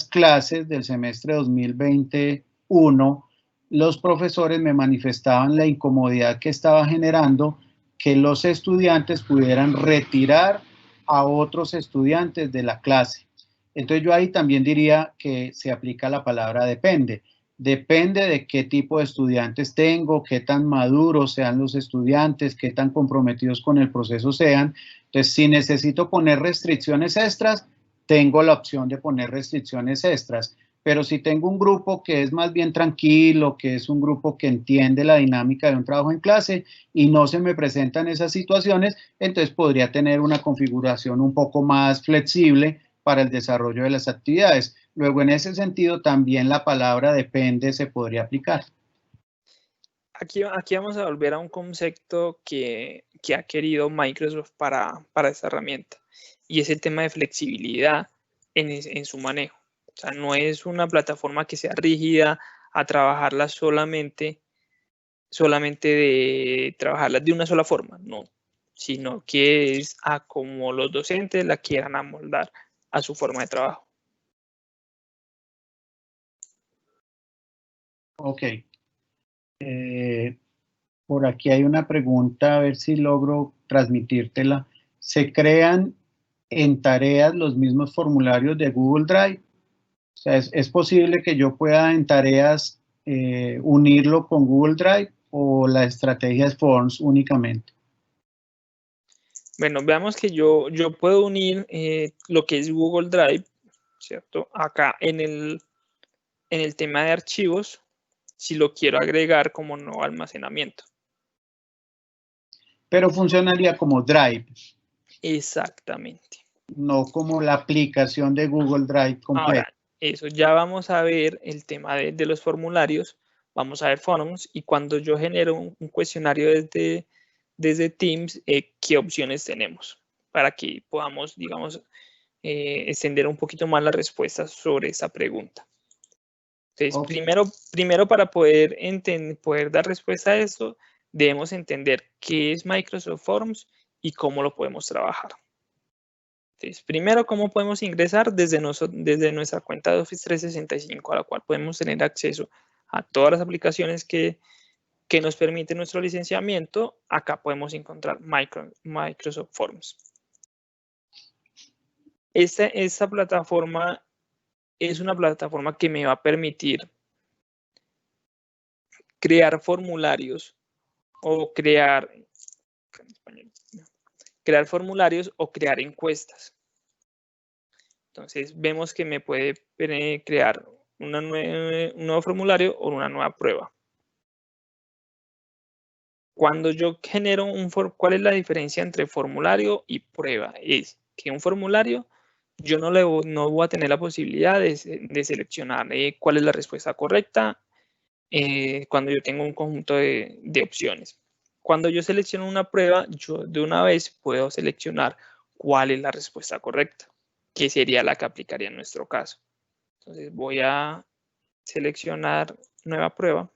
clases del semestre 2021, los profesores me manifestaban la incomodidad que estaba generando que los estudiantes pudieran retirar a otros estudiantes de la clase. Entonces yo ahí también diría que se aplica la palabra depende. Depende de qué tipo de estudiantes tengo, qué tan maduros sean los estudiantes, qué tan comprometidos con el proceso sean. Entonces, si necesito poner restricciones extras, tengo la opción de poner restricciones extras. Pero si tengo un grupo que es más bien tranquilo, que es un grupo que entiende la dinámica de un trabajo en clase y no se me presentan esas situaciones, entonces podría tener una configuración un poco más flexible para el desarrollo de las actividades. Luego, en ese sentido, también la palabra depende se podría aplicar. Aquí vamos a volver a un concepto que ha querido Microsoft para esta herramienta, y es el tema de flexibilidad en su manejo. O sea, no es una plataforma que sea rígida a trabajarla solamente de trabajarla de una sola forma, no, sino que es a como los docentes la quieran amoldar a su forma de trabajo. Ok. Por aquí hay una pregunta, a ver si logro transmitírtela. ¿Se crean en tareas los mismos formularios de Google Drive? O sea, ¿es posible que yo pueda en tareas unirlo con Google Drive o la estrategia es Forms únicamente? Bueno, veamos que yo puedo unir lo que es Google Drive, ¿cierto? Acá en el tema de archivos, si lo quiero agregar como nuevo almacenamiento. Pero funcionaría como Drive. Exactamente. no como la aplicación de Google Drive completa. Ahora, eso ya vamos a ver el tema de los formularios, vamos a ver Forms, y cuando yo genero un cuestionario desde Teams, ¿qué opciones tenemos? Para que podamos, digamos, extender un poquito más las respuestas sobre esa pregunta. Entonces, Okay. primero para poder dar respuesta a esto, debemos entender qué es Microsoft Forms y cómo lo podemos trabajar. Entonces, primero, ¿cómo podemos ingresar desde nuestra cuenta de Office 365, a la cual podemos tener acceso a todas las aplicaciones que nos permite nuestro licenciamiento? Acá podemos encontrar Microsoft Forms. Esta plataforma es una plataforma que me va a permitir crear formularios o crear formularios o crear encuestas. Entonces, vemos que me puede crear un nuevo formulario o una nueva prueba. Cuando yo genero ¿cuál es la diferencia entre formulario y prueba? Es que un formulario yo no voy a tener la posibilidad de seleccionar cuál es la respuesta correcta cuando yo tengo un conjunto de opciones. Cuando yo selecciono una prueba, yo de una vez puedo seleccionar cuál es la respuesta correcta, que sería la que aplicaría en nuestro caso. Entonces voy a seleccionar nueva prueba.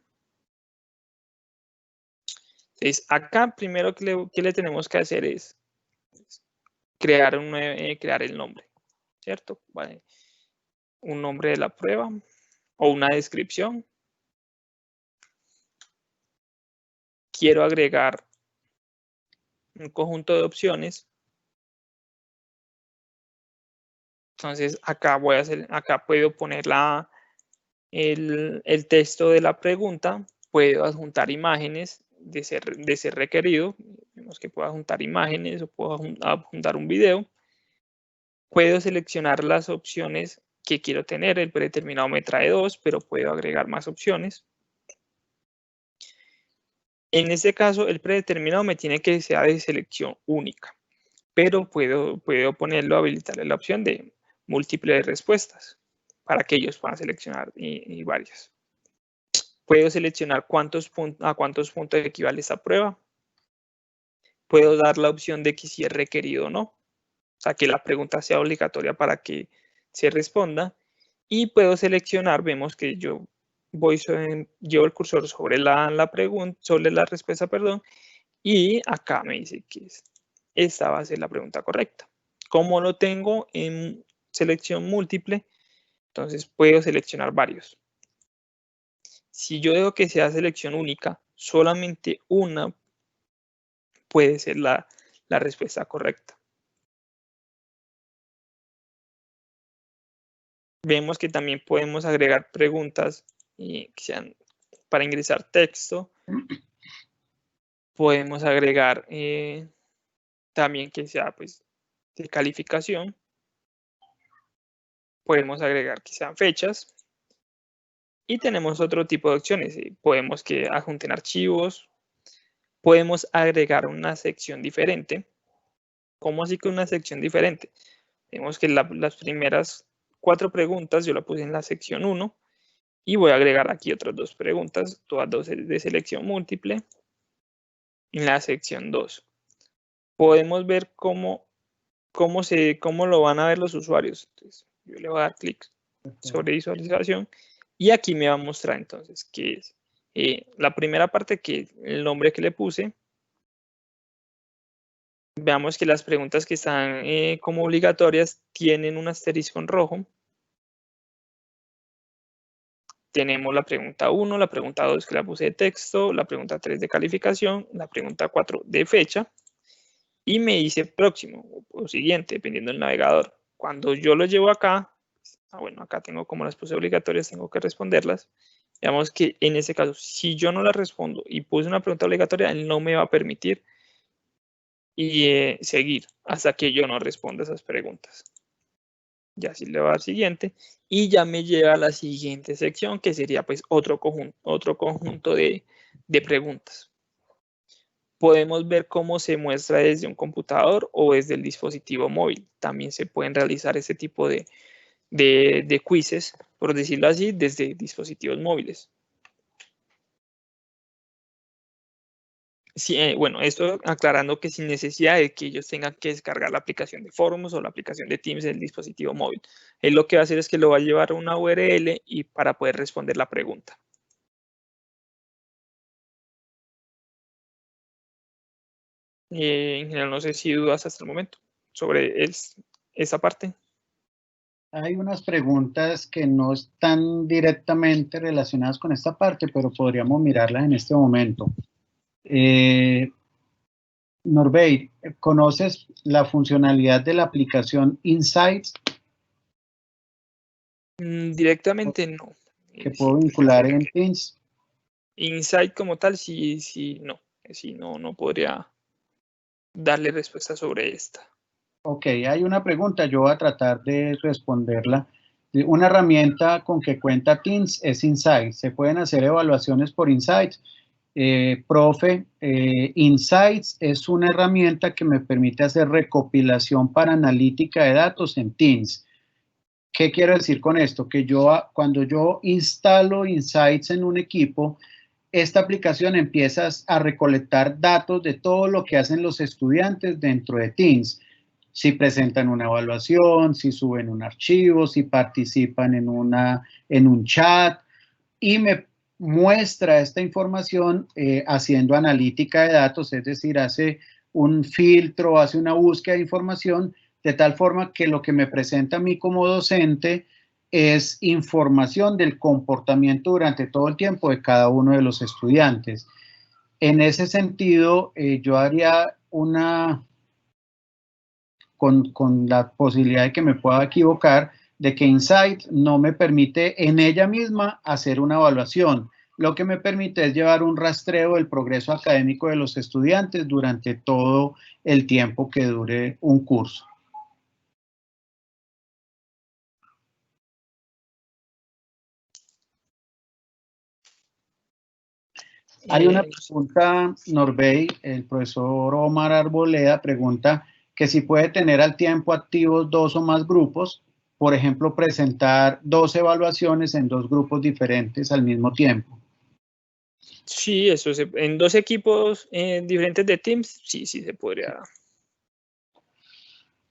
Entonces acá primero que le tenemos que hacer es crear el nombre, ¿cierto? Vale. Un nombre de la prueba o una descripción. Quiero agregar un conjunto de opciones. Entonces acá puedo poner el texto de la pregunta, puedo adjuntar imágenes de ser requerido. Vemos que puedo adjuntar imágenes o puedo adjuntar un video. Puedo seleccionar las opciones que quiero tener. El predeterminado me trae 2, pero puedo agregar más opciones. En este caso, el predeterminado me tiene que ser de selección única, pero puedo ponerlo, habilitarle la opción de múltiples respuestas para que ellos puedan seleccionar y varias. Puedo seleccionar a cuántos puntos equivale esta prueba. Puedo dar la opción de que si es requerido o no. O sea, que la pregunta sea obligatoria para que se responda. Y puedo seleccionar, vemos que yo llevo el cursor sobre la pregunta, sobre la respuesta, perdón, y acá me dice que esta va a ser la pregunta correcta. Como lo tengo en selección múltiple, entonces puedo seleccionar varios. Si yo dejo que sea selección única, solamente una puede ser la respuesta correcta. Vemos que también podemos agregar preguntas que sean para ingresar texto. Podemos agregar también que sea pues de calificación. Podemos agregar que sean fechas. Y tenemos otro tipo de opciones. Podemos que adjunten archivos. Podemos agregar una sección diferente. ¿Cómo así que una sección diferente? Vemos que las primeras 4 preguntas yo la puse en la sección 1 y voy a agregar aquí otras 2 preguntas, todas 2 de selección múltiple, en la sección 2. Podemos ver cómo lo van a ver los usuarios. Entonces, yo le voy a dar clic sobre visualización y aquí me va a mostrar entonces qué es. La primera parte, que es el nombre que le puse. Veamos que las preguntas que están como obligatorias tienen un asterisco en rojo. Tenemos la pregunta 1, la pregunta 2 que la puse de texto, la pregunta 3 de calificación, la pregunta 4 de fecha. Y me dice próximo o siguiente, dependiendo del navegador. Cuando yo lo llevo acá, bueno, acá tengo como las puse obligatorias, tengo que responderlas. Veamos que en ese caso, si yo no la respondo y puse una pregunta obligatoria, él no me va a permitir seguir hasta que yo no responda esas preguntas. Ya sí le va a dar siguiente y ya me lleva a la siguiente sección, que sería pues otro conjunto de preguntas. podemos ver cómo se muestra desde un computador o desde el dispositivo móvil. También se pueden realizar ese tipo de quizzes, por decirlo así, desde dispositivos móviles. Sí, bueno, esto aclarando que sin necesidad de que ellos tengan que descargar la aplicación de Forums o la aplicación de Teams del dispositivo móvil. Él lo que va a hacer es que lo va a llevar a una URL y para poder responder la pregunta. En general, no sé si dudas hasta el momento sobre esa parte. Hay unas preguntas que no están directamente relacionadas con esta parte, pero podríamos mirarlas en este momento. Norbert, ¿conoces la funcionalidad de la aplicación Insights? Directamente no. Que puedo vincular en Teams. Insight como tal, sí, no podría darle respuesta sobre esta. Ok, hay una pregunta, yo voy a tratar de responderla. Una herramienta con que cuenta Teams es Insights. Se pueden hacer evaluaciones por Insights. Profe, Insights es una herramienta que me permite hacer recopilación para analítica de datos en Teams. ¿Qué quiero decir con esto? Que cuando yo instalo Insights en un equipo, esta aplicación empieza a recolectar datos de todo lo que hacen los estudiantes dentro de Teams. Si presentan una evaluación, si suben un archivo, si participan en un chat, y me muestra esta información haciendo analítica de datos, es decir, hace un filtro, hace una búsqueda de información, de tal forma que lo que me presenta a mí como docente es información del comportamiento durante todo el tiempo de cada uno de los estudiantes. En ese sentido, yo haría con la posibilidad de que me pueda equivocar, de que Insight no me permite en ella misma hacer una evaluación. Lo que me permite es llevar un rastreo del progreso académico de los estudiantes durante todo el tiempo que dure un curso. Hay una pregunta, Norbey, el profesor Omar Arboleda pregunta que si puede tener al tiempo activos 2 o más grupos, por ejemplo, presentar 2 evaluaciones en 2 grupos diferentes al mismo tiempo. Sí, en 2 equipos diferentes de Teams, sí se podría.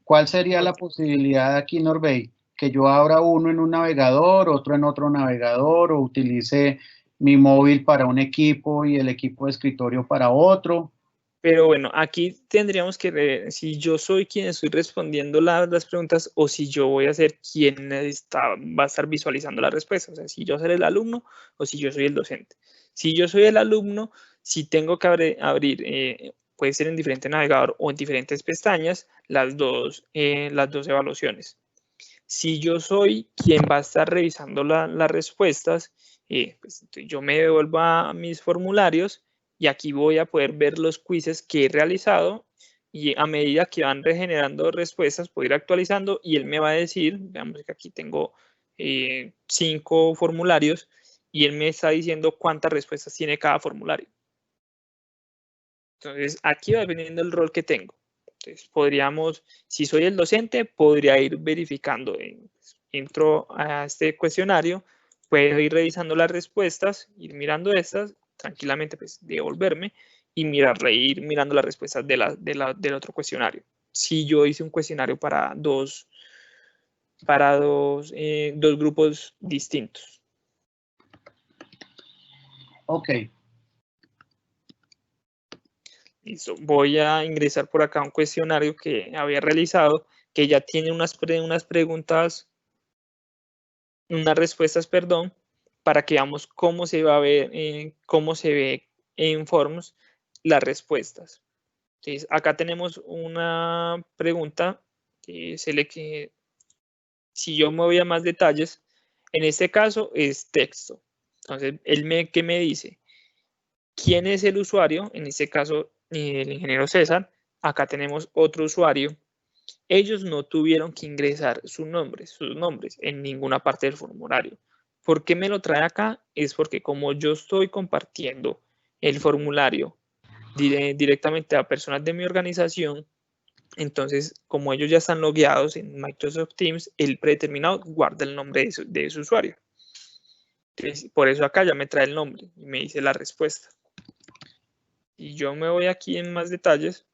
¿Cuál sería la posibilidad aquí, Norbey? Que yo abra uno en un navegador, otro en otro navegador, o utilice mi móvil para un equipo y el equipo de escritorio para otro. Pero bueno, aquí tendríamos que ver si yo soy quien estoy respondiendo las preguntas o si yo voy a ser quien va a estar visualizando la respuesta. O sea, si yo soy el alumno o si yo soy el docente. Si yo soy el alumno, si tengo que abrir, puede ser en diferente navegador o en diferentes pestañas, las dos evaluaciones. Si yo soy quien va a estar revisando las respuestas, pues yo me devuelvo a mis formularios y aquí voy a poder ver los quizzes que he realizado y a medida que van regenerando respuestas, puedo ir actualizando y él me va a decir, veamos que aquí tengo 5 formularios y él me está diciendo cuántas respuestas tiene cada formulario. Entonces, aquí va dependiendo del rol que tengo. Entonces, si soy el docente, podría ir verificando. Entro a este cuestionario, puedo ir revisando las respuestas, ir mirando estas, tranquilamente pues devolverme y ir mirando las respuestas del otro cuestionario. Si yo hice un cuestionario para dos grupos distintos. Ok. Listo. Voy a ingresar por acá un cuestionario que había realizado, que ya tiene unas preguntas, unas respuestas, perdón, para que veamos cómo se va a ver, cómo se ve en Forms las respuestas. Entonces, acá tenemos una pregunta que si yo me voy a más detalles, en este caso es texto. Entonces, ¿qué me dice? ¿Quién es el usuario? En este caso, el ingeniero César. Acá tenemos otro usuario. Ellos no tuvieron que ingresar sus nombres en ninguna parte del formulario. ¿Por qué me lo trae acá? Es porque como yo estoy compartiendo el formulario directamente a personas de mi organización. Entonces, como ellos ya están logueados en Microsoft Teams, el predeterminado guarda el nombre de su usuario. Entonces, por eso acá ya me trae el nombre y me dice la respuesta. Y yo me voy aquí en más detalles.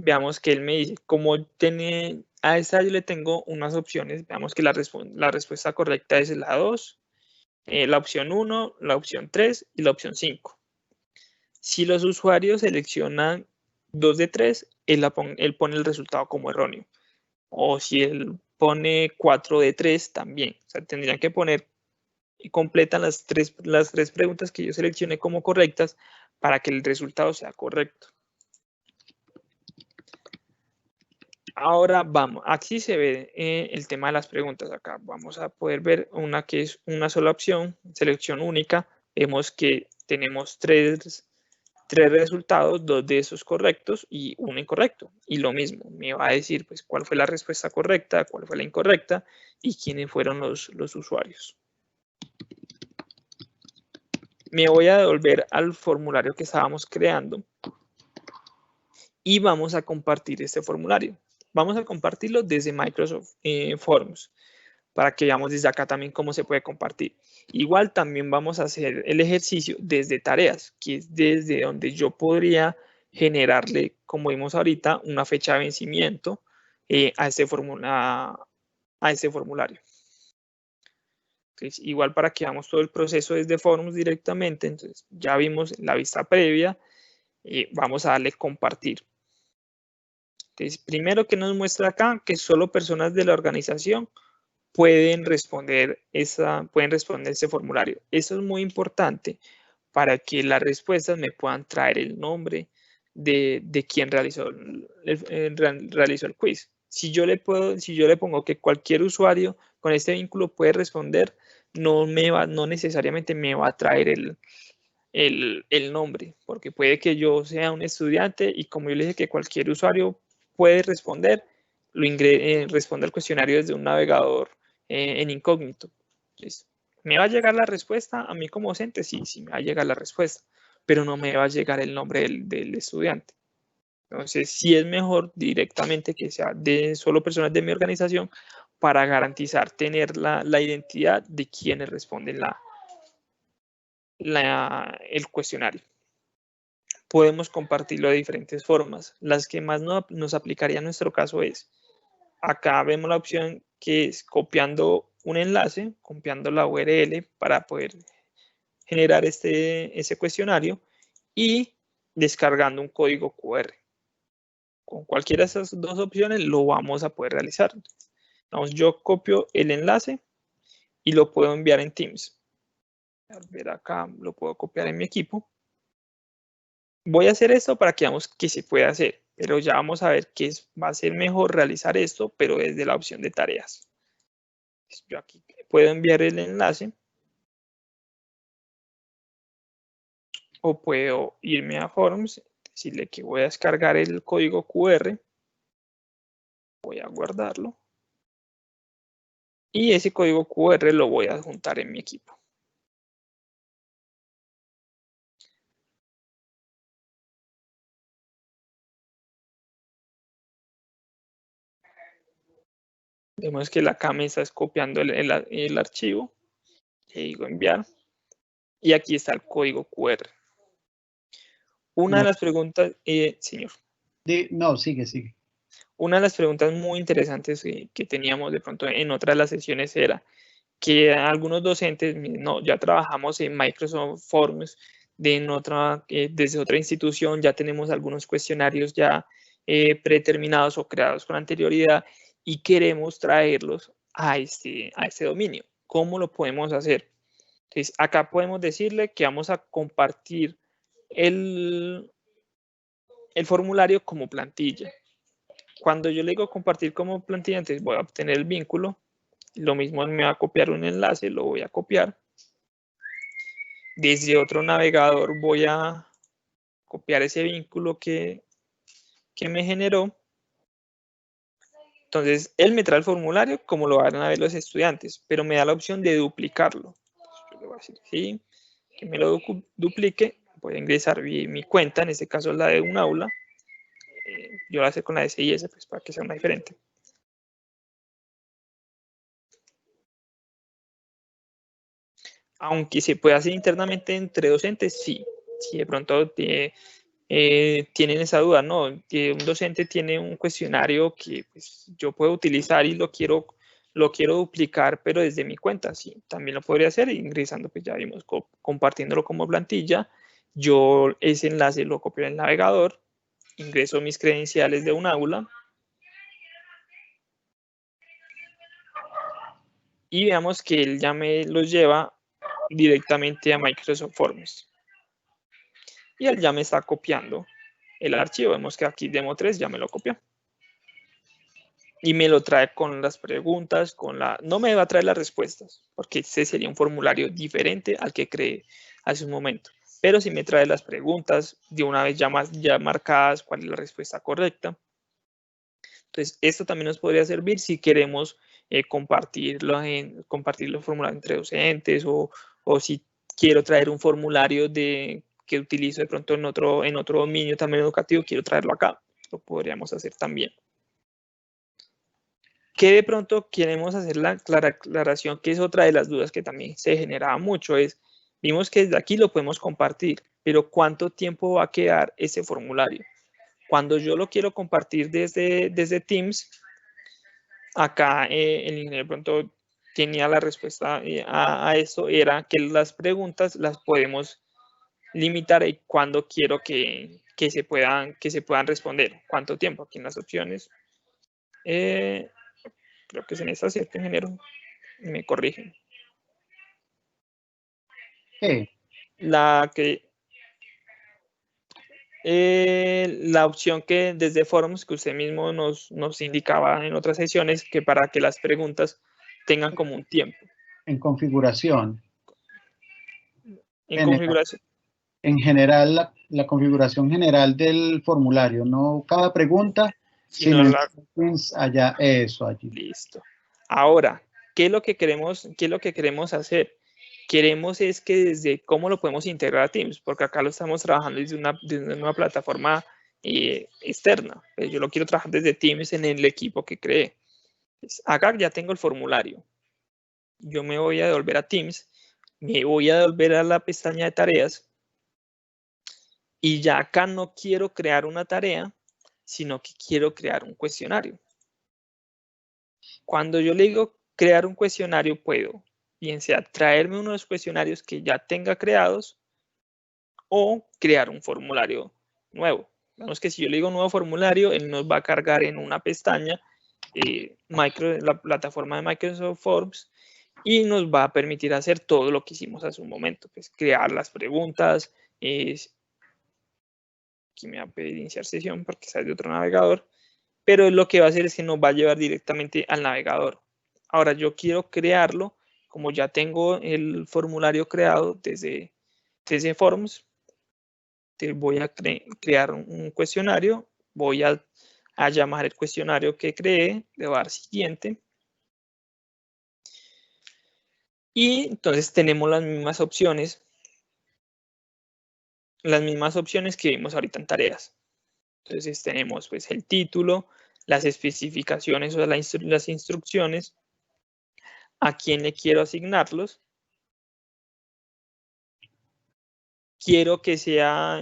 Veamos que él me dice, como a esta yo le tengo unas opciones. Veamos que la respuesta correcta es la 2, la opción 1, la opción 3 y la opción 5. Si los usuarios seleccionan 2 de 3, él pone el resultado como erróneo. O si él pone 4 de 3 también. O sea, tendrían que poner y completan las tres preguntas que yo seleccioné como correctas para que el resultado sea correcto. Ahora vamos, aquí se ve el tema de las preguntas. Acá vamos a poder ver una que es una sola opción, selección única. Vemos que tenemos tres resultados, 2 de esos correctos y uno incorrecto. Y lo mismo, me va a decir pues cuál fue la respuesta correcta, cuál fue la incorrecta y quiénes fueron los usuarios. Me voy a devolver al formulario que estábamos creando y vamos a compartir este formulario. Vamos a compartirlo desde Microsoft Forms para que veamos desde acá también cómo se puede compartir. Igual también vamos a hacer el ejercicio desde tareas, que es desde donde yo podría generarle, como vimos ahorita, una fecha de vencimiento a este formulario. Entonces, igual para que hagamos todo el proceso desde Forms directamente, entonces ya vimos la vista previa, vamos a darle compartir. Entonces, primero que nos muestra acá que solo personas de la organización pueden responder ese formulario. Eso es muy importante para que las respuestas me puedan traer el nombre de quien realizó el quiz. Si yo le pongo que cualquier usuario con este vínculo puede responder, no necesariamente me va a traer el nombre, porque puede que yo sea un estudiante y como yo le dije que cualquier usuario puede responder, responde al cuestionario desde un navegador en incógnito. Entonces, ¿me va a llegar la respuesta a mí como docente? Sí, sí me va a llegar la respuesta, pero no me va a llegar el nombre del estudiante. Entonces, sí es mejor directamente que sea de solo personas de mi organización para garantizar tener la identidad de quienes responden el cuestionario. Podemos compartirlo de diferentes formas. Las que más nos aplicaría en nuestro caso es, acá vemos la opción que es copiando un enlace, copiando la URL para poder generar ese cuestionario y descargando un código QR. Con cualquiera de esas dos opciones lo vamos a poder realizar. Entonces, yo copio el enlace y lo puedo enviar en Teams. A ver, acá lo puedo copiar en mi equipo. Voy a hacer esto para que veamos que se puede hacer, pero ya vamos a ver que va a ser mejor realizar esto, pero desde la opción de tareas. Yo aquí puedo enviar el enlace o puedo irme a Forms, decirle que voy a descargar el código QR, voy a guardarlo y ese código QR lo voy a adjuntar en mi equipo. Vemos que acá me está copiando el archivo, le digo enviar y aquí está el código QR. Una de las preguntas, señor. No, sigue. Una de las preguntas muy interesantes que teníamos de pronto en otra de las sesiones era que algunos docentes, no, ya trabajamos en Microsoft Forms, desde otra institución, ya tenemos algunos cuestionarios ya predeterminados o creados con anterioridad y queremos traerlos a este dominio. ¿Cómo lo podemos hacer? Entonces, acá podemos decirle que vamos a compartir el formulario como plantilla. Cuando yo le digo compartir como plantilla, entonces voy a obtener el vínculo. Lo mismo me va a copiar un enlace, lo voy a copiar. Desde otro navegador voy a copiar ese vínculo que me generó. Entonces, él me trae el formulario como lo van a ver los estudiantes, pero me da la opción de duplicarlo. Entonces, yo le voy a decir, sí, que me lo duplique voy a ingresar mi cuenta, en este caso es la de un aula. Yo la hacer con la de SIS, pues para que sea una diferente. Aunque se puede hacer internamente entre docentes, sí. Si de pronto tienen esa duda, ¿no? Que un docente tiene un cuestionario que pues, yo puedo utilizar y lo quiero duplicar, pero desde mi cuenta, sí, también lo podría hacer ingresando, pues ya vimos, compartiéndolo como plantilla. Yo ese enlace lo copio en el navegador, ingreso mis credenciales de un aula y veamos que él ya me los lleva directamente a Microsoft Forms. Y él ya me está copiando el archivo. Vemos que aquí Demo3 ya me lo copió. Y me lo trae con las preguntas, no me va a traer las respuestas, porque ese sería un formulario diferente al que creé hace un momento. Pero sí me trae las preguntas de una vez ya marcadas, cuál es la respuesta correcta. Entonces, esto también nos podría servir si queremos compartir los formularios entre docentes o si quiero traer un formulario que utilizo de pronto en otro dominio también educativo, quiero traerlo acá. Lo podríamos hacer también. Que de pronto queremos hacer la aclaración, que es otra de las dudas que también se generaba mucho, vimos que desde aquí lo podemos compartir, pero ¿cuánto tiempo va a quedar ese formulario? Cuando yo lo quiero compartir desde Teams, acá el ingeniero de pronto tenía la respuesta a eso, era que las preguntas las podemos limitar y cuando quiero que se puedan responder, cuánto tiempo, aquí en las opciones. Creo que es en esta, ¿cierto, ingeniero? Me corrigen. Sí. La opción que desde Forms, que usted mismo nos indicaba en otras sesiones, que para que las preguntas tengan como un tiempo. En configuración. En configuración. En general, la configuración general del formulario, no cada pregunta, sino allá, eso allí. Listo. Ahora, ¿qué es lo que queremos hacer? Queremos es que desde cómo lo podemos integrar a Teams, porque acá lo estamos trabajando desde una plataforma externa. Yo lo quiero trabajar desde Teams en el equipo que creé. Acá ya tengo el formulario. Yo me voy a devolver a Teams, me voy a devolver a la pestaña de tareas y ya acá no quiero crear una tarea, sino que quiero crear un cuestionario. Cuando yo le digo crear un cuestionario, puedo bien sea traerme uno de los cuestionarios que ya tenga creados o crear un formulario nuevo. Vemos que si yo le digo nuevo formulario, él nos va a cargar en una pestaña la plataforma de Microsoft Forms y nos va a permitir hacer todo lo que hicimos hace un momento, pues crear las preguntas. Aquí me va a pedir iniciar sesión porque está de otro navegador, pero lo que va a hacer es que nos va a llevar directamente al navegador. Ahora yo quiero crearlo, como ya tengo el formulario creado desde Forms, voy a crear un cuestionario, voy a llamar el cuestionario que creé, le voy a dar siguiente. Y entonces tenemos las mismas opciones que vimos ahorita en tareas. Entonces tenemos pues el título, las especificaciones o las instrucciones, a quién le quiero asignarlos. Quiero que sea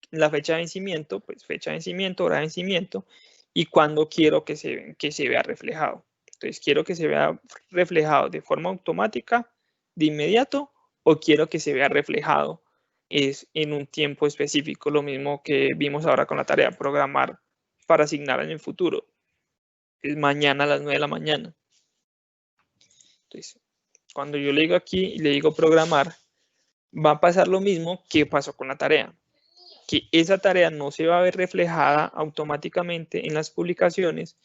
la fecha de vencimiento, pues fecha de vencimiento, hora de vencimiento, y cuándo quiero que se vea reflejado. Entonces, quiero que se vea reflejado de forma automática, de inmediato, o quiero que se vea reflejado en un tiempo específico, lo mismo que vimos ahora con la tarea programar para asignar en el futuro. Es mañana a las 9 de la mañana. Entonces, cuando yo le digo aquí y le digo programar, va a pasar lo mismo que pasó con la tarea, que esa tarea no se va a ver reflejada automáticamente en las publicaciones,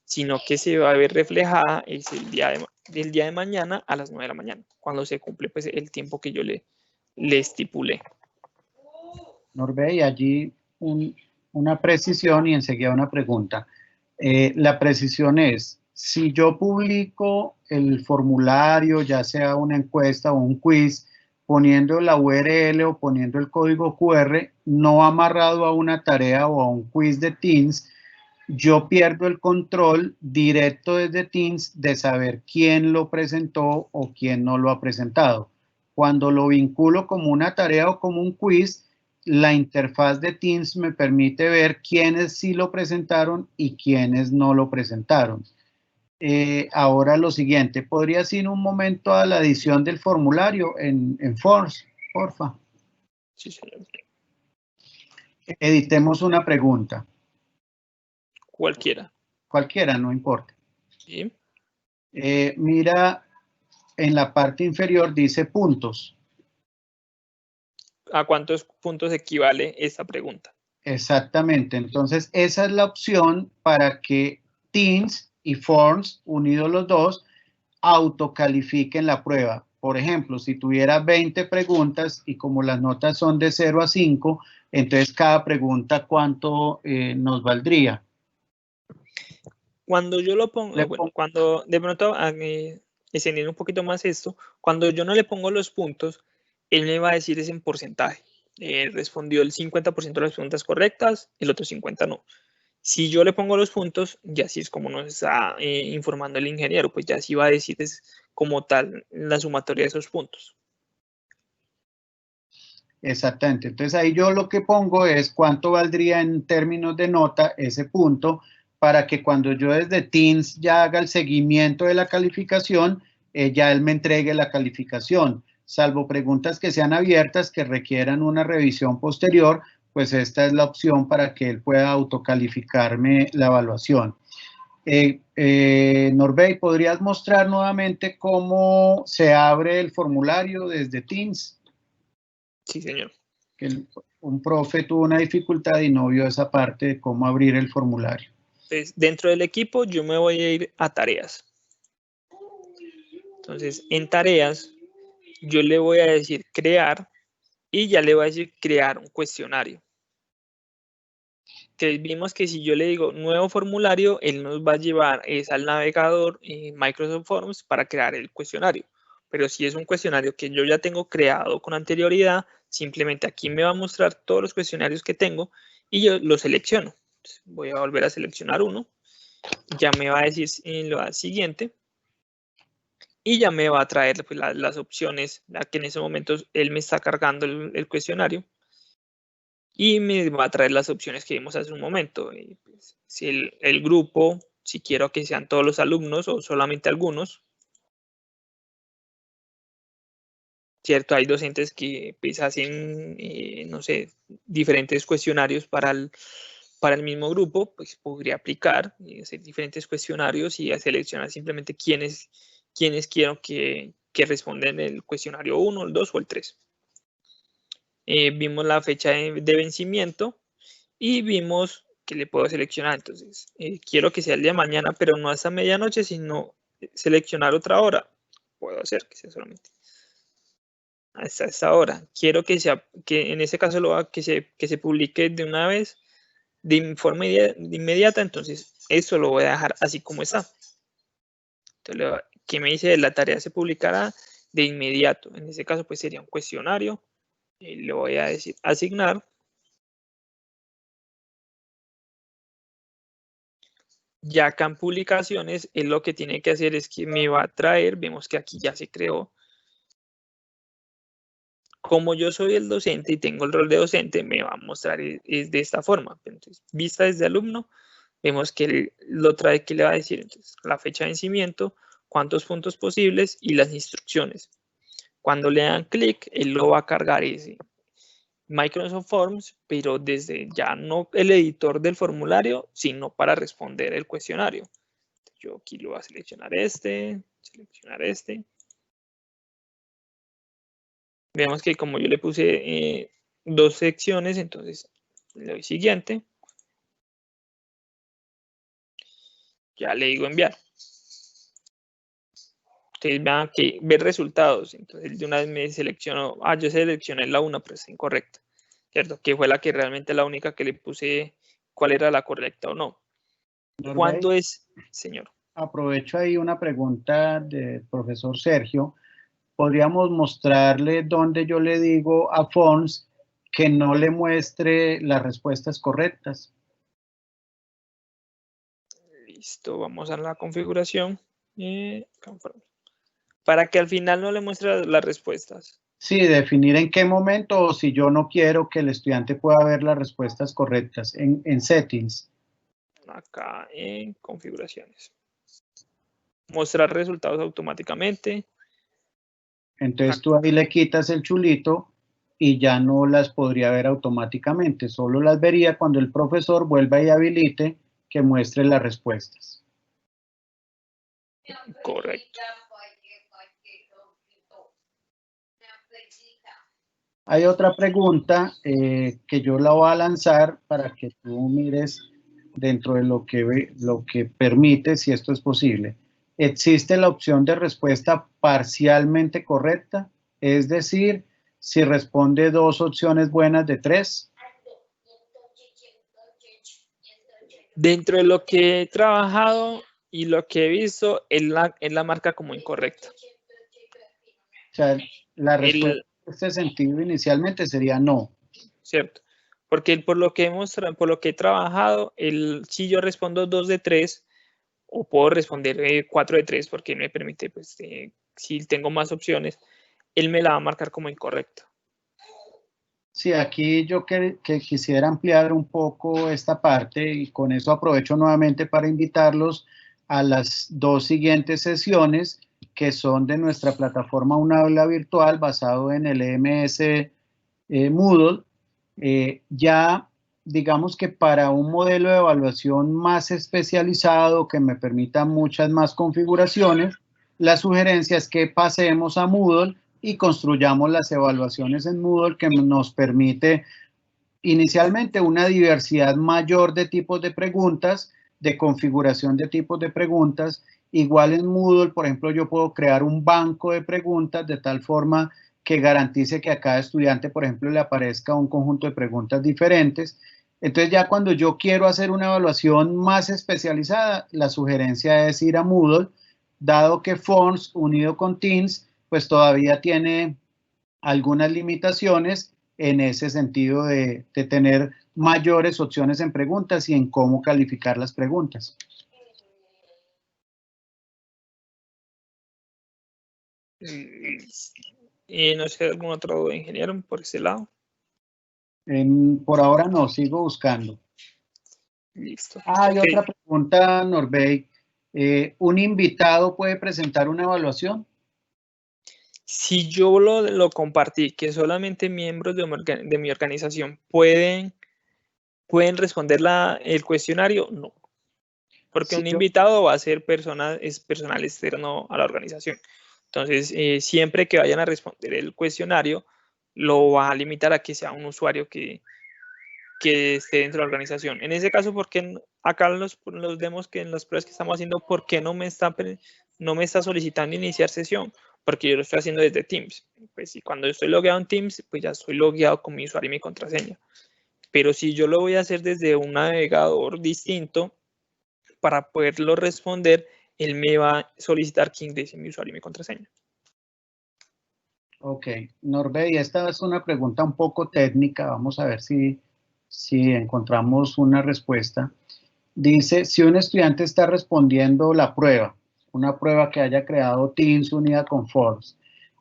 sino que se va a ver reflejada el día de mañana a las 9 de la mañana, cuando se cumple pues, el tiempo que yo le estipulé. Norbey, allí una precisión y enseguida una pregunta. La precisión es, si yo publico el formulario, ya sea una encuesta o un quiz, poniendo la URL o poniendo el código QR, no amarrado a una tarea o a un quiz de Teams, yo pierdo el control directo desde Teams de saber quién lo presentó o quién no lo ha presentado. Cuando lo vinculo como una tarea o como un quiz, la interfaz de Teams me permite ver quiénes sí lo presentaron y quiénes no lo presentaron. Ahora lo siguiente, ¿podrías ir un momento a la edición del formulario en Forms, porfa? Sí, señor. Editemos una pregunta. Cualquiera. Cualquiera, no importa. Sí. Mira, en la parte inferior dice puntos. ¿A cuántos puntos equivale esta pregunta? Exactamente, entonces esa es la opción para que Teams y Forms, unidos los dos, autocalifiquen la prueba. Por ejemplo, si tuviera 20 preguntas y como las notas son de 0 a 5, entonces cada pregunta, ¿cuánto nos valdría? Cuando yo lo pongo, bueno, cuando de pronto extendiendo un poquito más esto, cuando yo no le pongo los puntos, él me va a decir es en porcentaje. Respondió el 50% de las preguntas correctas, el otro 50% no. Si yo le pongo los puntos, ya sí es como nos está informando el ingeniero, pues ya sí va a decir es como tal la sumatoria de esos puntos. Exactamente, entonces ahí yo lo que pongo es cuánto valdría en términos de nota ese punto para que cuando yo desde Teams ya haga el seguimiento de la calificación, ya él me entregue la calificación, salvo preguntas que sean abiertas que requieran una revisión posterior, pues esta es la opción para que él pueda autocalificarme la evaluación. Norbey, ¿podrías mostrar nuevamente cómo se abre el formulario desde Teams? Sí, señor. Que un profe tuvo una dificultad y no vio esa parte de cómo abrir el formulario. Entonces, dentro del equipo yo me voy a ir a tareas. Entonces, en tareas, yo le voy a decir crear y ya le voy a decir crear un cuestionario. Que vimos que si yo le digo nuevo formulario, él nos va a llevar al navegador Microsoft Forms para crear el cuestionario. Pero si es un cuestionario que yo ya tengo creado con anterioridad, simplemente aquí me va a mostrar todos los cuestionarios que tengo y yo lo selecciono. Entonces, voy a volver a seleccionar uno. Ya me va a decir en lo siguiente. Y ya me va a traer pues, las opciones, que en ese momento él me está cargando el cuestionario. Y me va a traer las opciones que vimos hace un momento. Pues, si el grupo, si quiero que sean todos los alumnos o solamente algunos. Cierto, hay docentes que pues, hacen, no sé, diferentes cuestionarios para el mismo grupo, pues podría aplicar y hacer diferentes cuestionarios y seleccionar simplemente quiénes quiero que responden el cuestionario 1, el 2 o el 3. Vimos la fecha de vencimiento y vimos que le puedo seleccionar. Entonces, quiero que sea el día de mañana, pero no hasta medianoche, sino seleccionar otra hora. Puedo hacer que sea solamente hasta esta hora. Quiero que sea, que en ese caso lo haga que se publique de una vez, de forma inmediata. Entonces, eso lo voy a dejar así como está. Entonces, ¿qué me dice? La tarea se publicará de inmediato. En ese caso, pues sería un cuestionario. Le voy a decir asignar. Ya acá en publicaciones, él lo que tiene que hacer es que me va a traer, vemos que aquí ya se creó. Como yo soy el docente y tengo el rol de docente, me va a mostrar es de esta forma. Entonces, vista desde alumno, vemos que él lo trae, que le va a decir entonces, la fecha de vencimiento, cuántos puntos posibles y las instrucciones. Cuando le dan clic, él lo va a cargar ese Microsoft Forms, pero desde ya no el editor del formulario, sino para responder el cuestionario. Yo aquí lo voy a seleccionar este. Vemos que como yo le puse 2 secciones, entonces le doy siguiente. Ya le digo enviar. Ustedes vean que ver resultados. Entonces de una vez me seleccionó, yo seleccioné la 1, pero está incorrecta. ¿Cierto? Que fue la que realmente la única que le puse cuál era la correcta o no. ¿Cuándo es, señor? Aprovecho ahí una pregunta del profesor Sergio. podríamos mostrarle donde yo le digo a Forms que no le muestre las respuestas correctas. Listo, vamos a la configuración. Para que al final no le muestre las respuestas. Sí, definir en qué momento o si yo no quiero que el estudiante pueda ver las respuestas correctas en Settings. Acá en configuraciones. Mostrar resultados automáticamente. Entonces tú ahí le quitas el chulito y ya no las podría ver automáticamente, solo las vería cuando el profesor vuelva y habilite que muestre las respuestas. Correcto. Hay otra pregunta que yo la voy a lanzar para que tú mires dentro de lo que permite, si esto es posible. ¿Existe la opción de respuesta parcialmente correcta? Es decir, si responde 2 opciones buenas de 3. Dentro de lo que he trabajado y lo que he visto, él la marca como incorrecta. O sea, la respuesta en este sentido inicialmente sería no. Cierto. Porque por lo que he trabajado, si yo respondo 2 de 3, o puedo responder 4 de 3, porque me permite, pues, si tengo más opciones, él me la va a marcar como incorrecta. Sí, aquí yo que quisiera ampliar un poco esta parte y con eso aprovecho nuevamente para invitarlos a las 2 siguientes sesiones que son de nuestra plataforma Una Aula Virtual basado en el EMS Moodle. Ya digamos que para un modelo de evaluación más especializado que me permita muchas más configuraciones, la sugerencia es que pasemos a Moodle y construyamos las evaluaciones en Moodle que nos permite inicialmente una diversidad mayor de tipos de preguntas, de configuración de tipos de preguntas. Igual en Moodle, por ejemplo, yo puedo crear un banco de preguntas de tal forma que garantice que a cada estudiante, por ejemplo, le aparezca un conjunto de preguntas diferentes. Entonces ya cuando yo quiero hacer una evaluación más especializada, la sugerencia es ir a Moodle, dado que Forms unido con Teams, pues todavía tiene algunas limitaciones en ese sentido de tener mayores opciones en preguntas y en cómo calificar las preguntas. Y no sé, algún otro ingeniero por ese lado. Por ahora no, sigo buscando. Listo. Hay otra pregunta, Norbey. ¿Un invitado puede presentar una evaluación? Si yo lo compartí, que solamente miembros de mi organización pueden responder el cuestionario, no. Porque un invitado va a ser personal externo a la organización. Entonces, siempre que vayan a responder el cuestionario, lo va a limitar a que sea un usuario que esté dentro de la organización. En ese caso, porque acá los demos que en las pruebas que estamos haciendo, ¿por qué no me está solicitando iniciar sesión? Porque yo lo estoy haciendo desde Teams. Pues si cuando estoy logueado en Teams, pues ya estoy logueado con mi usuario y mi contraseña. Pero si yo lo voy a hacer desde un navegador distinto, para poderlo responder, él me va a solicitar que ingrese mi usuario y mi contraseña. Ok, Norbey, esta es una pregunta un poco técnica. Vamos a ver si encontramos una respuesta. Dice, si un estudiante está respondiendo la prueba, una prueba que haya creado Teams unida con Forms,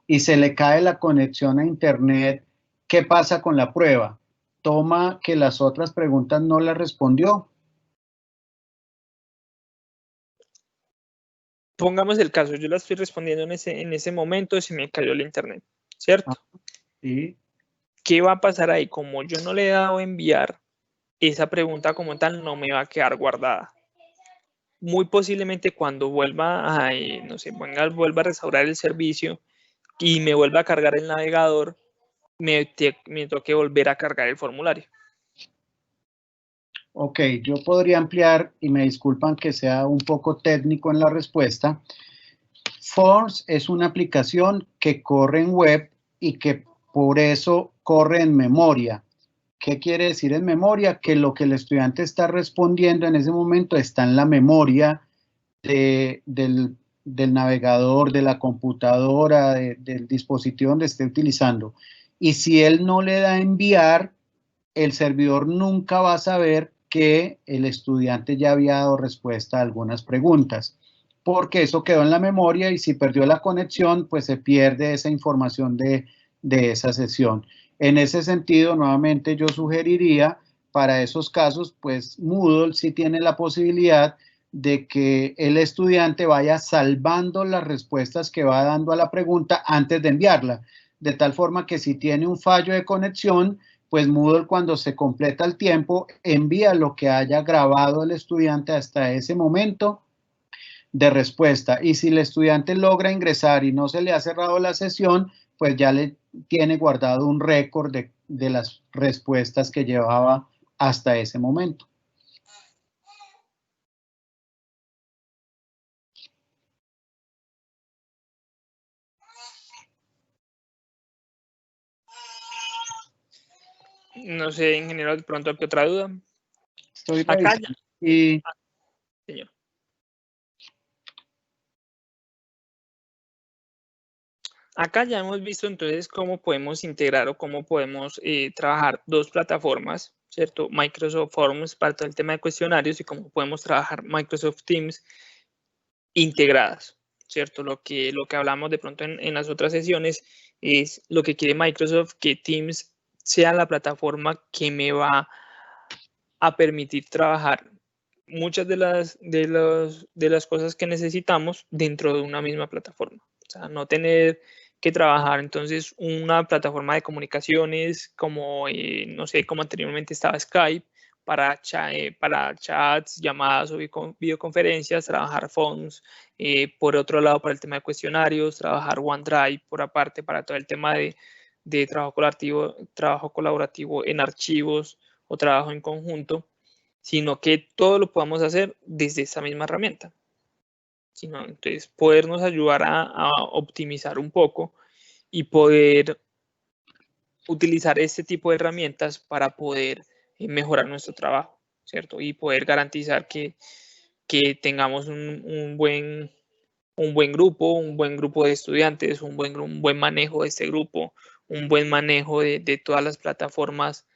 y se le cae la conexión a Internet, ¿qué pasa con la prueba? ¿Toma que las otras preguntas no las respondió? Pongamos el caso, yo la estoy respondiendo en ese momento y se me cayó el Internet, ¿cierto? Sí. ¿Qué va a pasar ahí? Como yo no le he dado a enviar, esa pregunta como tal no me va a quedar guardada. Muy posiblemente cuando vuelva a, no sé, vuelva a restaurar el servicio y me vuelva a cargar el navegador, me toque volver a cargar el formulario. Ok, yo podría ampliar, y me disculpan que sea un poco técnico en la respuesta. Forms es una aplicación que corre en web y que por eso corre en memoria. ¿Qué quiere decir en memoria? Que lo que el estudiante está respondiendo en ese momento está en la memoria del del navegador, de la computadora, del dispositivo donde esté utilizando. Y si él no le da enviar, el servidor nunca va a saber que el estudiante ya había dado respuesta a algunas preguntas, porque eso quedó en la memoria y si perdió la conexión, pues se pierde esa información de esa sesión. En ese sentido, nuevamente yo sugeriría para esos casos, pues Moodle sí tiene la posibilidad de que el estudiante vaya salvando las respuestas que va dando a la pregunta antes de enviarla, de tal forma que si tiene un fallo de conexión, pues Moodle cuando se completa el tiempo envía lo que haya grabado el estudiante hasta ese momento de respuesta. Y si el estudiante logra ingresar y no se le ha cerrado la sesión, pues ya le tiene guardado un récord de las respuestas que llevaba hasta ese momento. No sé, ingeniero, de pronto, ¿qué otra duda? Estoy Acá revisando. ya. Y Señor. Acá ya hemos visto entonces cómo podemos integrar o cómo podemos trabajar dos plataformas, ¿cierto? Microsoft Forms para todo el tema de cuestionarios y cómo podemos trabajar Microsoft Teams integradas, ¿cierto? Lo que hablamos de pronto en las otras sesiones es lo que quiere Microsoft, que Teams sea la plataforma que me va a permitir trabajar muchas de las cosas que necesitamos dentro de una misma plataforma. O sea, no tener que trabajar entonces una plataforma de comunicaciones como, no sé, como anteriormente estaba Skype, para chats, llamadas o videoconferencias, trabajar Forms, por otro lado para el tema de cuestionarios, trabajar OneDrive por aparte para todo el tema de trabajo colaborativo en archivos o trabajo en conjunto, sino que todo lo podamos hacer desde esa misma herramienta. Sino, entonces, podernos ayudar a optimizar un poco y poder utilizar este tipo de herramientas para poder mejorar nuestro trabajo, ¿cierto? Y poder garantizar que tengamos un buen grupo, un buen grupo de estudiantes, un buen manejo de este grupo, un buen manejo de todas las plataformas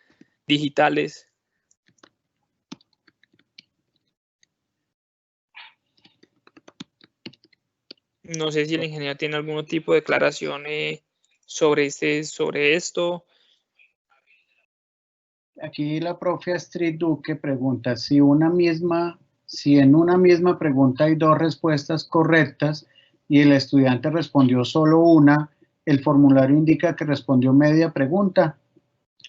digitales. No sé si el ingeniero tiene algún tipo de declaración sobre esto. aquí la profe Astrid Duque pregunta si en una misma pregunta hay dos respuestas correctas y el estudiante respondió solo una, el formulario indica que respondió media pregunta.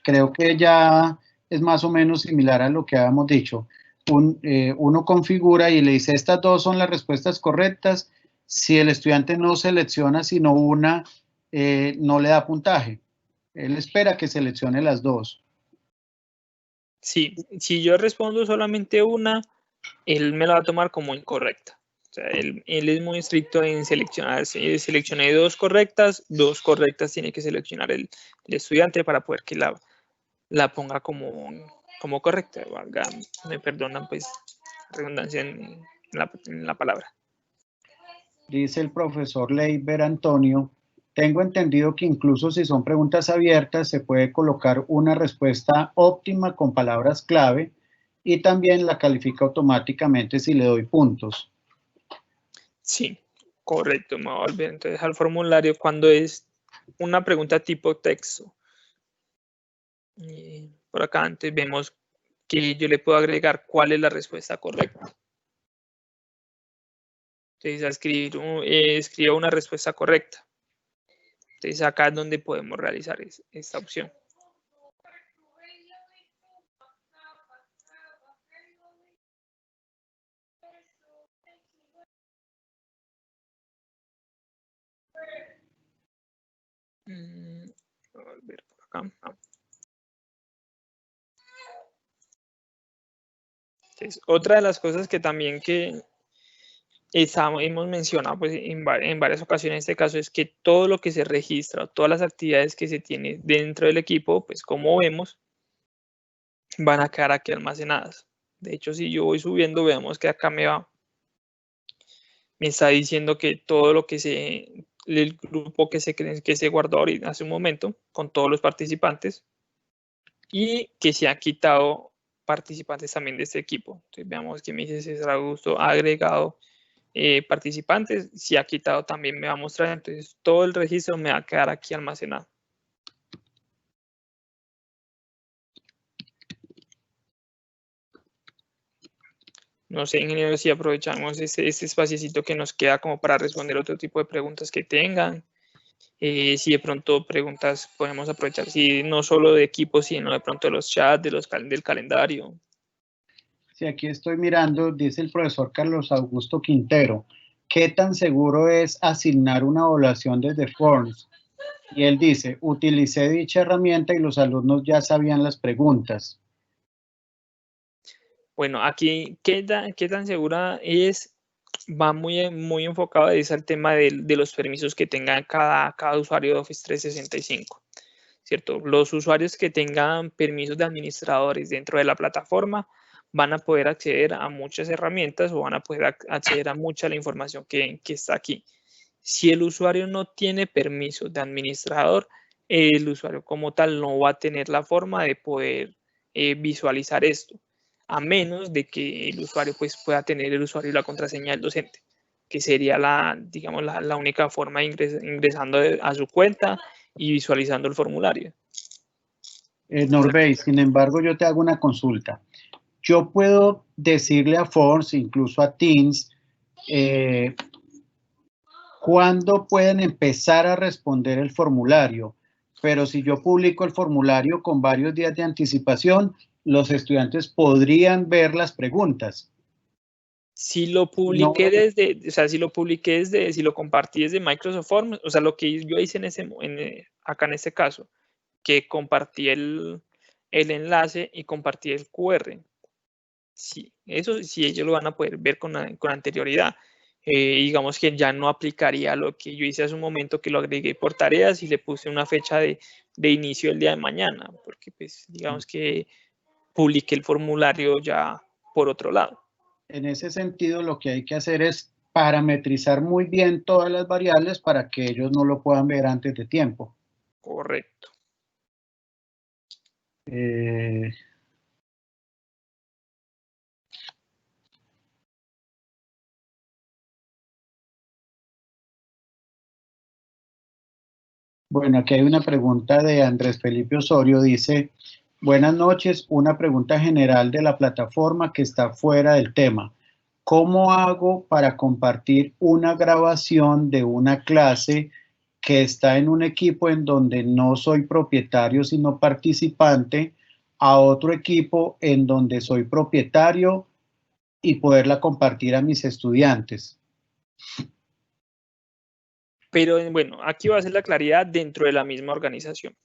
Creo que ya es más o menos similar a lo que habíamos dicho. Uno configura y le dice, estas dos son las respuestas correctas. Si el estudiante no selecciona sino una, no le da puntaje. Él espera que seleccione las dos. Sí, si yo respondo solamente una, él me la va a tomar como incorrecta. O sea, él es muy estricto en seleccionar. Si seleccioné dos correctas tiene que seleccionar el estudiante para poder que la ponga como correcta. Valga, me perdonan pues redundancia en la palabra. Dice el profesor Leiber Antonio, tengo entendido que incluso si son preguntas abiertas se puede colocar una respuesta óptima con palabras clave y también la califica automáticamente si le doy puntos. Sí, correcto, me voy a volver entonces al formulario cuando es una pregunta tipo texto. Y por acá antes vemos que yo le puedo agregar cuál es la respuesta correcta. Entonces, escribo una respuesta correcta. Entonces, acá es donde podemos realizar esta opción. Voy a volver por acá. Entonces, otra de las cosas que también hemos mencionado pues, en varias ocasiones en este caso es que todo lo que se registra, todas las actividades que se tiene dentro del equipo, pues como vemos, van a quedar aquí almacenadas. De hecho, si yo voy subiendo, vemos que acá me va me está diciendo que todo lo que el grupo que se guardó ahorita hace un momento con todos los participantes y que se han quitado participantes también de este equipo. Entonces veamos que me dice César Augusto, ha agregado participantes, si ha quitado también me va a mostrar, entonces todo el registro me va a quedar aquí almacenado. No sé, ingeniero, si aprovechamos este espaciecito que nos queda como para responder otro tipo de preguntas que tengan. Si de pronto preguntas podemos aprovechar, si no solo de equipos, sino de pronto de los chats, del calendario. Sí, aquí estoy mirando, dice el profesor Carlos Augusto Quintero, ¿qué tan seguro es asignar una evaluación desde Forms? Y él dice, utilicé dicha herramienta y los alumnos ya sabían las preguntas. Bueno, aquí, ¿qué tan segura es? Va muy enfocado al tema de los permisos que tenga cada usuario de Office 365, ¿cierto? Los usuarios que tengan permisos de administradores dentro de la plataforma van a poder acceder a muchas herramientas o van a poder acceder a mucha la información que está aquí. Si el usuario no tiene permiso de administrador, el usuario como tal no va a tener la forma de poder visualizar esto, a menos de que el usuario pues, pueda tener el usuario y la contraseña del docente, que sería digamos, la única forma de ingresando a su cuenta y visualizando el formulario. Norbey, sin embargo, yo te hago una consulta. Yo puedo decirle a Forms, incluso a Teams, cuándo pueden empezar a responder el formulario, pero si yo publico el formulario con varios días de anticipación, los estudiantes podrían ver las preguntas. Si lo publiqué si lo compartí desde Microsoft Forms, o sea, lo que yo hice acá en este caso, que compartí el enlace y compartí el QR. Sí, eso sí, ellos lo van a poder ver con anterioridad. Digamos que ya no aplicaría lo que yo hice hace un momento, que lo agregué por tareas y le puse una fecha de inicio el día de mañana, porque pues digamos que publiqué el formulario ya por otro lado. En ese sentido, lo que hay que hacer es parametrizar muy bien todas las variables para que ellos no lo puedan ver antes de tiempo. Correcto. Bueno, aquí hay una pregunta de Andrés Felipe Osorio, dice, buenas noches, una pregunta general de la plataforma que está fuera del tema. ¿Cómo hago para compartir una grabación de una clase que está en un equipo en donde no soy propietario sino participante a otro equipo en donde soy propietario y poderla compartir a mis estudiantes? Pero bueno, aquí va a ser la claridad dentro de la misma organización.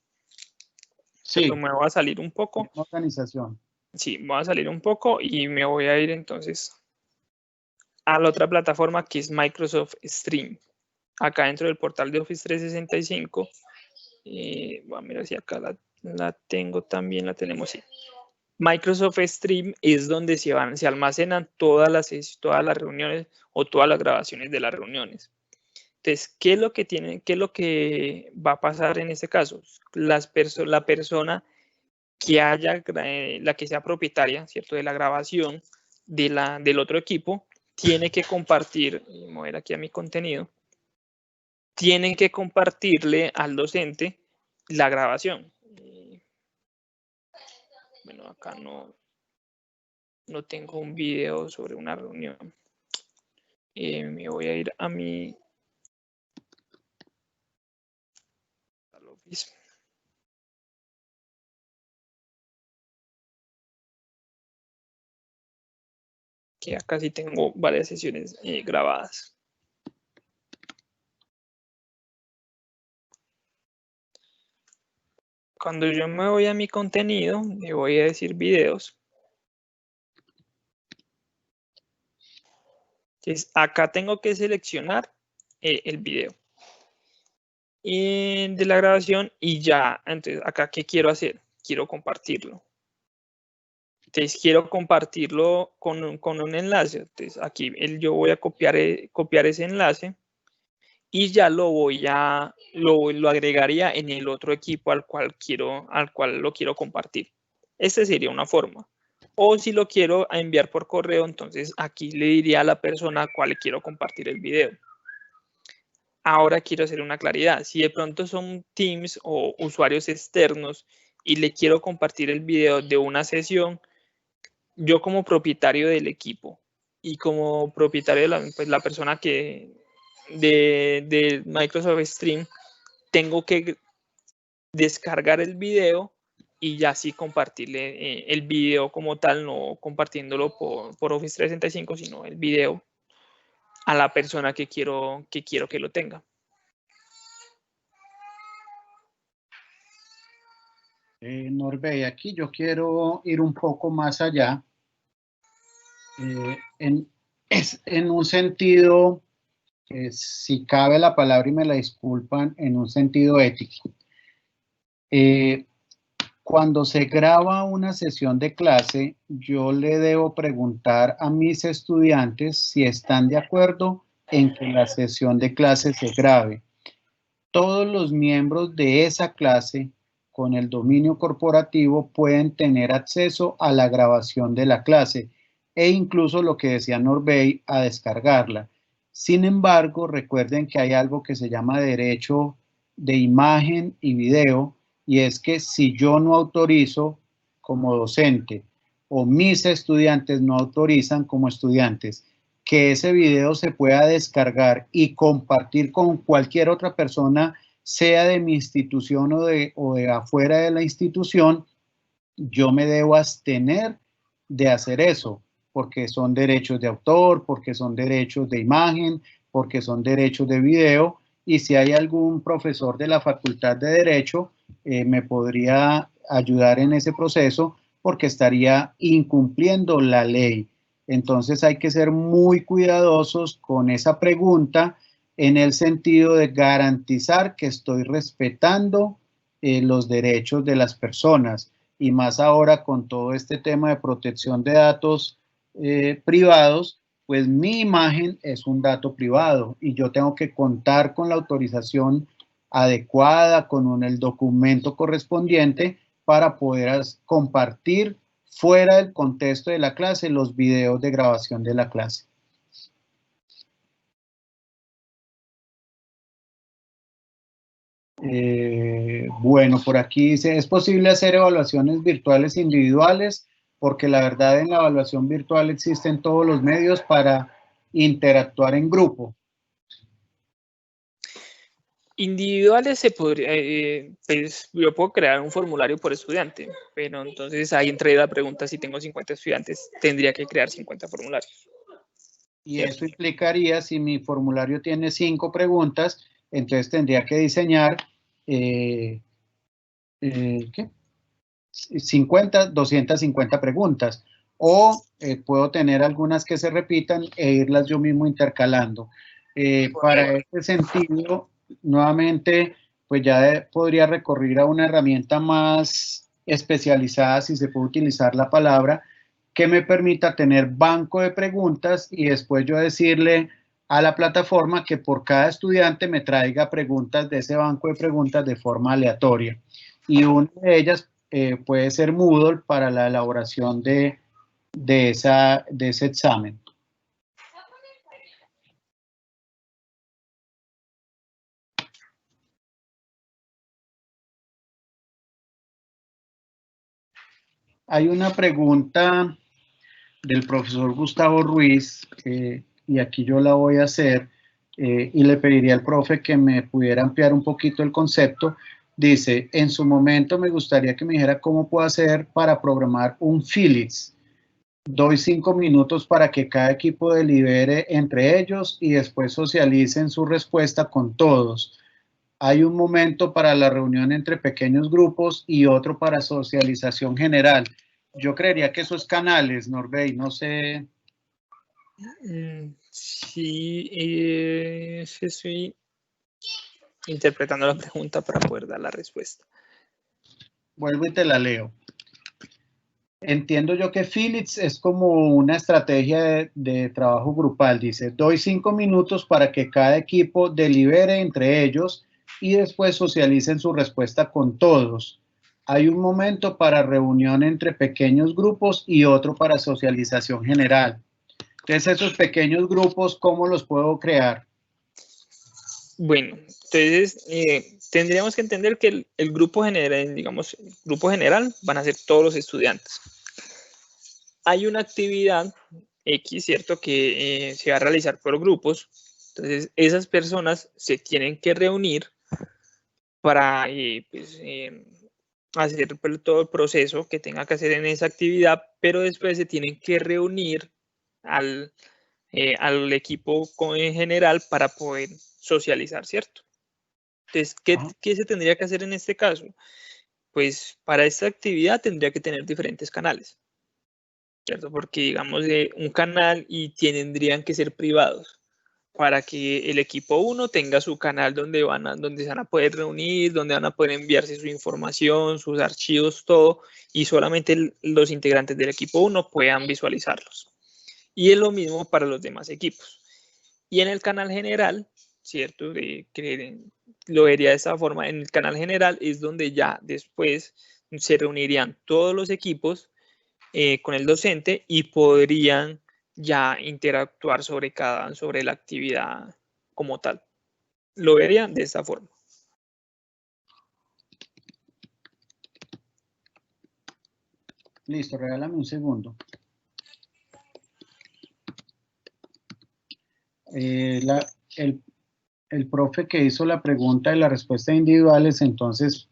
Sí. Me voy a salir un poco. Organización. Sí, voy a salir un poco y me voy a ir entonces a la otra plataforma que es Microsoft Stream. Acá dentro del portal de Office 365. Voy a mirar si acá la tengo también, la tenemos, sí. Microsoft Stream es donde se almacenan todas las reuniones o todas las grabaciones de las reuniones. Entonces, ¿qué es lo que va a pasar en este caso? La persona que la que sea propietaria, ¿cierto?, de la grabación del otro equipo, tiene que compartir, mover aquí a mi contenido, tienen que compartirle al docente la grabación. Bueno, acá no tengo un video sobre una reunión. Me voy a ir a mi Office. Que acá sí tengo varias sesiones grabadas. Cuando yo me voy a mi contenido, me voy a decir videos. Entonces, acá tengo que seleccionar el video de la grabación y ya. Entonces, acá, ¿qué quiero hacer? Quiero compartirlo. Entonces quiero compartirlo con un enlace. Entonces aquí yo voy a copiar ese enlace y ya lo agregaría en el otro equipo al cual lo quiero compartir. Esta sería una forma. O si lo quiero enviar por correo, entonces aquí le diría a la persona a cuál le quiero compartir el video. Ahora quiero hacer una claridad. Si de pronto son Teams o usuarios externos y le quiero compartir el video de una sesión, yo como propietario del equipo y como propietario de la persona que de Microsoft Stream, tengo que descargar el video y ya sí compartirle el video como tal, no compartiéndolo por Office 365, sino el video a la persona que quiero que lo tenga. Norbey, aquí yo quiero ir un poco más allá, en un sentido, si cabe la palabra y me la disculpan, en un sentido ético. Cuando se graba una sesión de clase, yo le debo preguntar a mis estudiantes si están de acuerdo en que la sesión de clase se grabe. Todos los miembros de esa clase con el dominio corporativo pueden tener acceso a la grabación de la clase e incluso lo que decía Norbey, a descargarla. Sin embargo, recuerden que hay algo que se llama derecho de imagen y video, y es que si yo no autorizo como docente o mis estudiantes no autorizan como estudiantes que ese video se pueda descargar y compartir con cualquier otra persona, sea de mi institución o de afuera de la institución, yo me debo abstener de hacer eso, porque son derechos de autor, porque son derechos de imagen, porque son derechos de video, y si hay algún profesor de la Facultad de Derecho, me podría ayudar en ese proceso, porque estaría incumpliendo la ley. Entonces hay que ser muy cuidadosos con esa pregunta en el sentido de garantizar que estoy respetando los derechos de las personas, y más ahora con todo este tema de protección de datos privados, pues mi imagen es un dato privado y yo tengo que contar con la autorización adecuada, con el documento correspondiente para poder compartir fuera del contexto de la clase los videos de grabación de la clase. Bueno, por aquí dice, ¿es posible hacer evaluaciones virtuales individuales? Porque la verdad en la evaluación virtual existen todos los medios para interactuar en grupo. Individuales se podría, pues yo puedo crear un formulario por estudiante, pero entonces ahí entra la pregunta: si tengo 50 estudiantes, tendría que crear 50 formularios. Y eso implicaría, si mi formulario tiene 5 preguntas, entonces tendría que diseñar, ¿qué? 250 preguntas. O puedo tener algunas que se repitan e irlas yo mismo intercalando. Para este sentido, nuevamente, pues ya podría recurrir a una herramienta más especializada, si se puede utilizar la palabra, que me permita tener banco de preguntas y después yo decirle a la plataforma que por cada estudiante me traiga preguntas de ese banco de preguntas de forma aleatoria. Y una de ellas puede ser Moodle para la elaboración de ese examen. Hay una pregunta del profesor Gustavo Ruiz, y aquí yo la voy a hacer, y le pediría al profe que me pudiera ampliar un poquito el concepto. Dice, en su momento me gustaría que me dijera cómo puedo hacer para programar un Phyllis. Doy 5 minutos para que cada equipo delibere entre ellos y después socialicen su respuesta con todos. Hay un momento para la reunión entre pequeños grupos y otro para socialización general. Yo creería que esos canales, Norbey, no sé. Sí, estoy interpretando la pregunta para poder dar la respuesta. Vuelvo y te la leo. Entiendo yo que Philips es como una estrategia de trabajo grupal. Dice, doy 5 minutos para que cada equipo delibere entre ellos y después socialicen su respuesta con todos. Hay un momento para reunión entre pequeños grupos y otro para socialización general. Entonces, esos pequeños grupos, ¿cómo los puedo crear? Bueno, entonces tendríamos que entender que el grupo general, digamos, el grupo general van a ser todos los estudiantes. Hay una actividad X, ¿cierto?, que se va a realizar por grupos. Entonces, esas personas se tienen que reunir para pues, hacer todo el proceso que tenga que hacer en esa actividad, pero después se tienen que reunir al equipo en general para poder socializar, ¿cierto? Entonces, ¿qué se tendría que hacer en este caso? Pues para esta actividad tendría que tener diferentes canales, ¿cierto? Porque digamos un canal y tendrían que ser privados para que el equipo 1 tenga su canal donde se van a poder reunir, donde van a poder enviarse su información, sus archivos, todo, y solamente los integrantes del equipo 1 puedan visualizarlos. Y es lo mismo para los demás equipos. Y en el canal general, ¿cierto? Lo vería de esta forma, en el canal general es donde ya después se reunirían todos los equipos con el docente y podrían ya interactuar sobre la actividad como tal. Lo verían de esta forma. Listo, regálame un segundo. El profe que hizo la pregunta de las respuestas individuales, entonces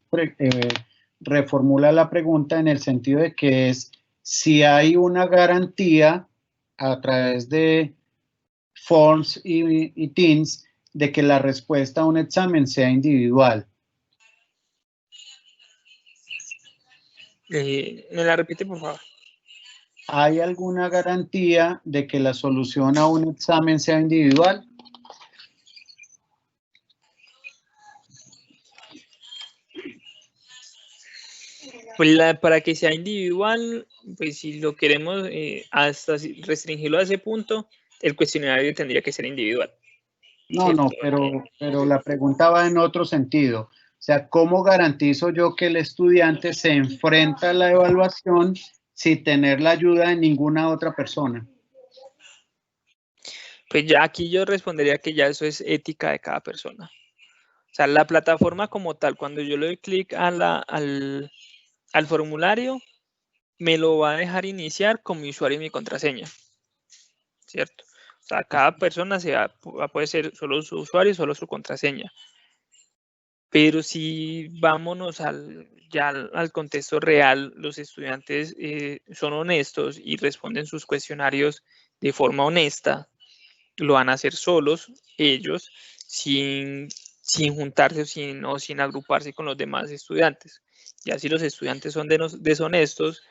reformula la pregunta en el sentido de que es si hay una garantía a través de Forms y Teams de que la respuesta a un examen sea individual. ¿Me la repite, por favor? ¿Hay alguna garantía de que la solución a un examen sea individual? Pues para que sea individual, pues si lo queremos hasta restringirlo a ese punto, el cuestionario tendría que ser individual. No, ¿Cierto? no, pero la pregunta va en otro sentido. O sea, ¿cómo garantizo yo que el estudiante se enfrenta a la evaluación sin tener la ayuda de ninguna otra persona? Pues ya aquí yo respondería que ya eso es ética de cada persona. O sea, la plataforma como tal, cuando yo le doy clic al formulario, me lo va a dejar iniciar con mi usuario y mi contraseña, ¿cierto? O sea, cada persona va a poder ser solo su usuario y solo su contraseña. Pero si vámonos ya al contexto real, los estudiantes son honestos y responden sus cuestionarios de forma honesta, lo van a hacer solos, ellos, sin juntarse o sin agruparse con los demás estudiantes. Ya si los estudiantes son deshonestos,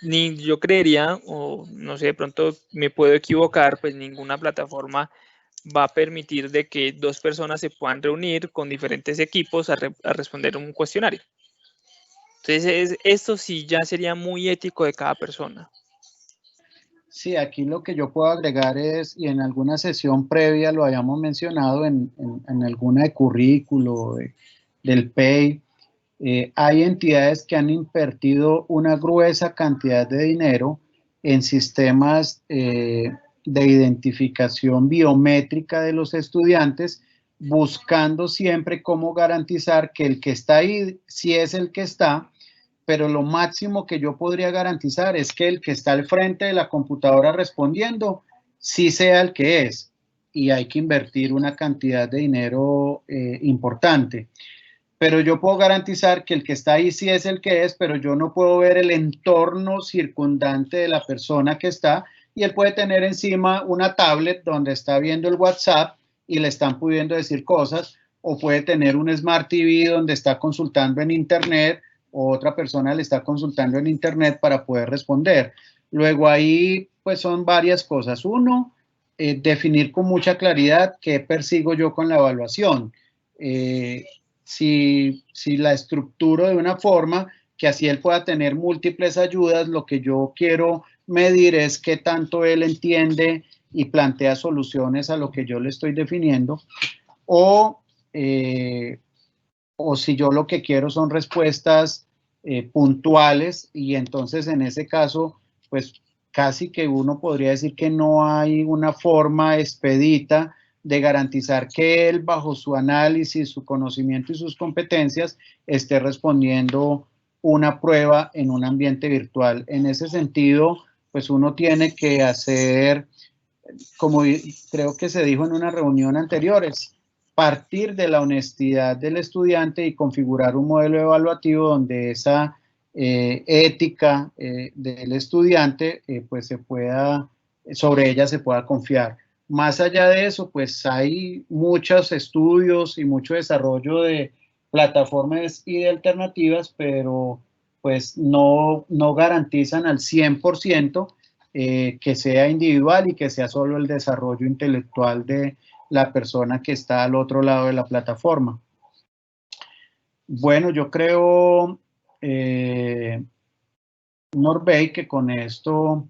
ni yo creería, o no sé, de pronto me puedo equivocar, pues ninguna plataforma va a permitir de que dos personas se puedan reunir con diferentes equipos a responder un cuestionario. Entonces, esto sí ya sería muy ético de cada persona. Sí, aquí lo que yo puedo agregar es, y en alguna sesión previa lo hayamos mencionado en alguna de currículo, del PEI, hay entidades que han invertido una gruesa cantidad de dinero en sistemas de identificación biométrica de los estudiantes, buscando siempre cómo garantizar que el que está ahí, sí es el que está, pero lo máximo que yo podría garantizar es que el que está al frente de la computadora respondiendo, sí sea el que es. Y hay que invertir una cantidad de dinero importante. Pero yo puedo garantizar que el que está ahí sí es el que es, pero yo no puedo ver el entorno circundante de la persona que está, y él puede tener encima una tablet donde está viendo el WhatsApp y le están pudiendo decir cosas, o puede tener un Smart TV donde está consultando en Internet, o otra persona le está consultando en Internet para poder responder. Luego ahí pues son varias cosas. Uno, definir con mucha claridad qué persigo yo con la evaluación. Si la estructuro de una forma que así él pueda tener múltiples ayudas, lo que yo quiero medir es qué tanto él entiende y plantea soluciones a lo que yo le estoy definiendo, o si yo lo que quiero son respuestas puntuales, y entonces en ese caso, pues casi que uno podría decir que no hay una forma expedita de garantizar que él, bajo su análisis, su conocimiento y sus competencias, esté respondiendo una prueba en un ambiente virtual. En ese sentido, pues uno tiene que hacer, como creo que se dijo en una reunión anterior, es partir de la honestidad del estudiante y configurar un modelo evaluativo donde esa ética del estudiante pues sobre ella se pueda confiar. Más allá de eso, pues hay muchos estudios y mucho desarrollo de plataformas y de alternativas, pero pues no garantizan al 100% que sea individual y que sea solo el desarrollo intelectual de la persona que está al otro lado de la plataforma. Bueno, yo creo, Norbey, que con esto...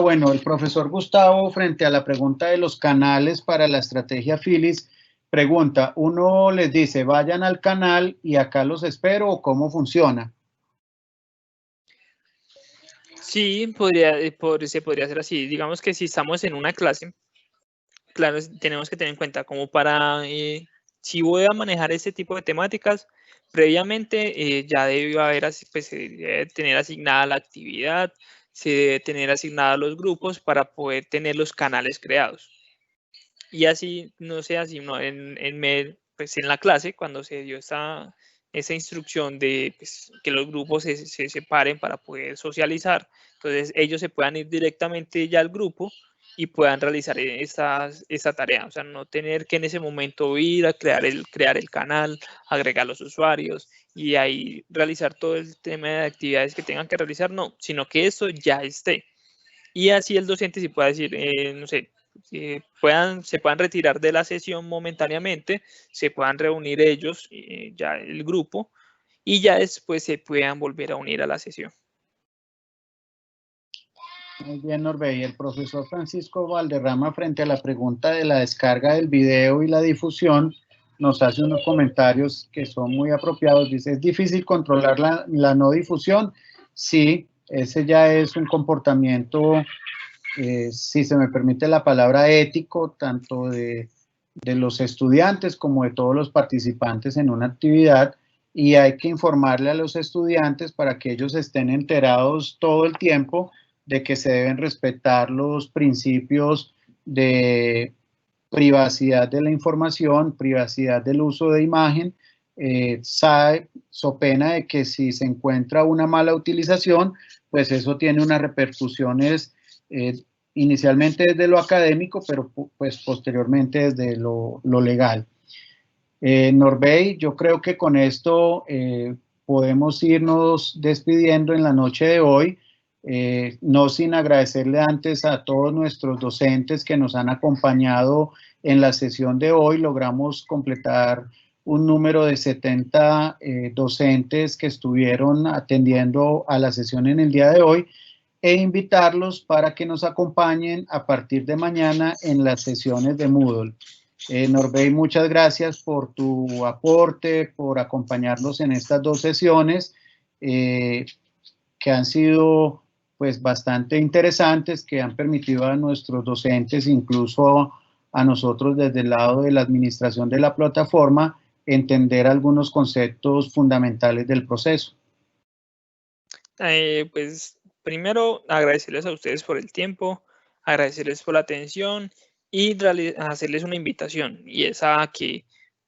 bueno, el profesor Gustavo, frente a la pregunta de los canales para la estrategia Phyllis, pregunta, uno les dice, vayan al canal y acá los espero, ¿o cómo funciona? Sí, se podría hacer así. Digamos que si estamos en una clase, claro, tenemos que tener en cuenta como si voy a manejar este tipo de temáticas, previamente ya debe haber, pues se debe tener asignada la actividad, se debe tener asignados los grupos para poder tener los canales creados. Y así, no sé, así no, pues en la clase, cuando se dio esa instrucción de pues, que los grupos se separen para poder socializar, entonces ellos se puedan ir directamente ya al grupo y puedan realizar esta tarea, o sea, no tener que en ese momento ir a crear el canal, agregar los usuarios y ahí realizar todo el tema de actividades que tengan que realizar, no, sino que eso ya esté. Y así el docente sí pueda decir, no sé, se puedan retirar de la sesión momentáneamente, se puedan reunir ellos, ya el grupo, y ya después se puedan volver a unir a la sesión. Muy bien, Norbey. El profesor Francisco Valderrama, frente a la pregunta de la descarga del video y la difusión, nos hace unos comentarios que son muy apropiados. Dice, ¿es difícil controlar la no difusión? Sí, ese ya es un comportamiento, si se me permite la palabra, ético, tanto de los estudiantes como de todos los participantes en una actividad, y hay que informarle a los estudiantes para que ellos estén enterados todo el tiempo de que se deben respetar los principios de privacidad de la información, privacidad del uso de imagen, so pena de que si se encuentra una mala utilización, pues eso tiene unas repercusiones inicialmente desde lo académico, pero pues posteriormente desde lo legal. Norbey, yo creo que con esto podemos irnos despidiendo en la noche de hoy, no sin agradecerle antes a todos nuestros docentes que nos han acompañado en la sesión de hoy. Logramos completar un número de 70 docentes que estuvieron atendiendo a la sesión en el día de hoy, e invitarlos para que nos acompañen a partir de mañana en las sesiones de Moodle. Norbey, muchas gracias por tu aporte, por acompañarnos en estas dos sesiones que han sido pues bastante interesantes, que han permitido a nuestros docentes, incluso a nosotros desde el lado de la administración de la plataforma, entender algunos conceptos fundamentales del proceso. Pues primero agradecerles a ustedes por el tiempo, agradecerles por la atención y hacerles una invitación, y es a que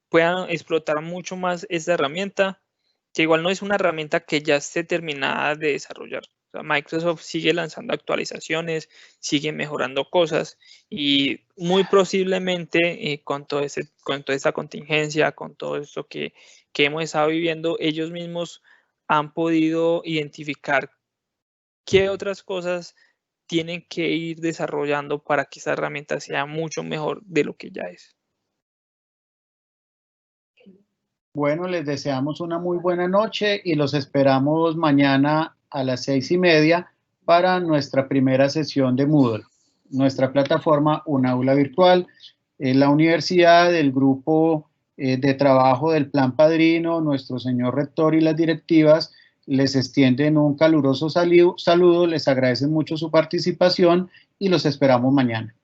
puedan explotar mucho más esta herramienta, que igual no es una herramienta que ya esté terminada de desarrollar. O sea, Microsoft sigue lanzando actualizaciones, sigue mejorando cosas, y muy posiblemente con toda esta contingencia, con todo esto que hemos estado viviendo, ellos mismos han podido identificar qué otras cosas tienen que ir desarrollando para que esta herramienta sea mucho mejor de lo que ya es. Bueno, les deseamos una muy buena noche y los esperamos mañana a las 6:30 para nuestra primera sesión de Moodle, nuestra plataforma Un Aula Virtual. La universidad, el grupo de trabajo del Plan Padrino, nuestro señor rector y las directivas les extienden un caluroso saludo, les agradecen mucho su participación y los esperamos mañana.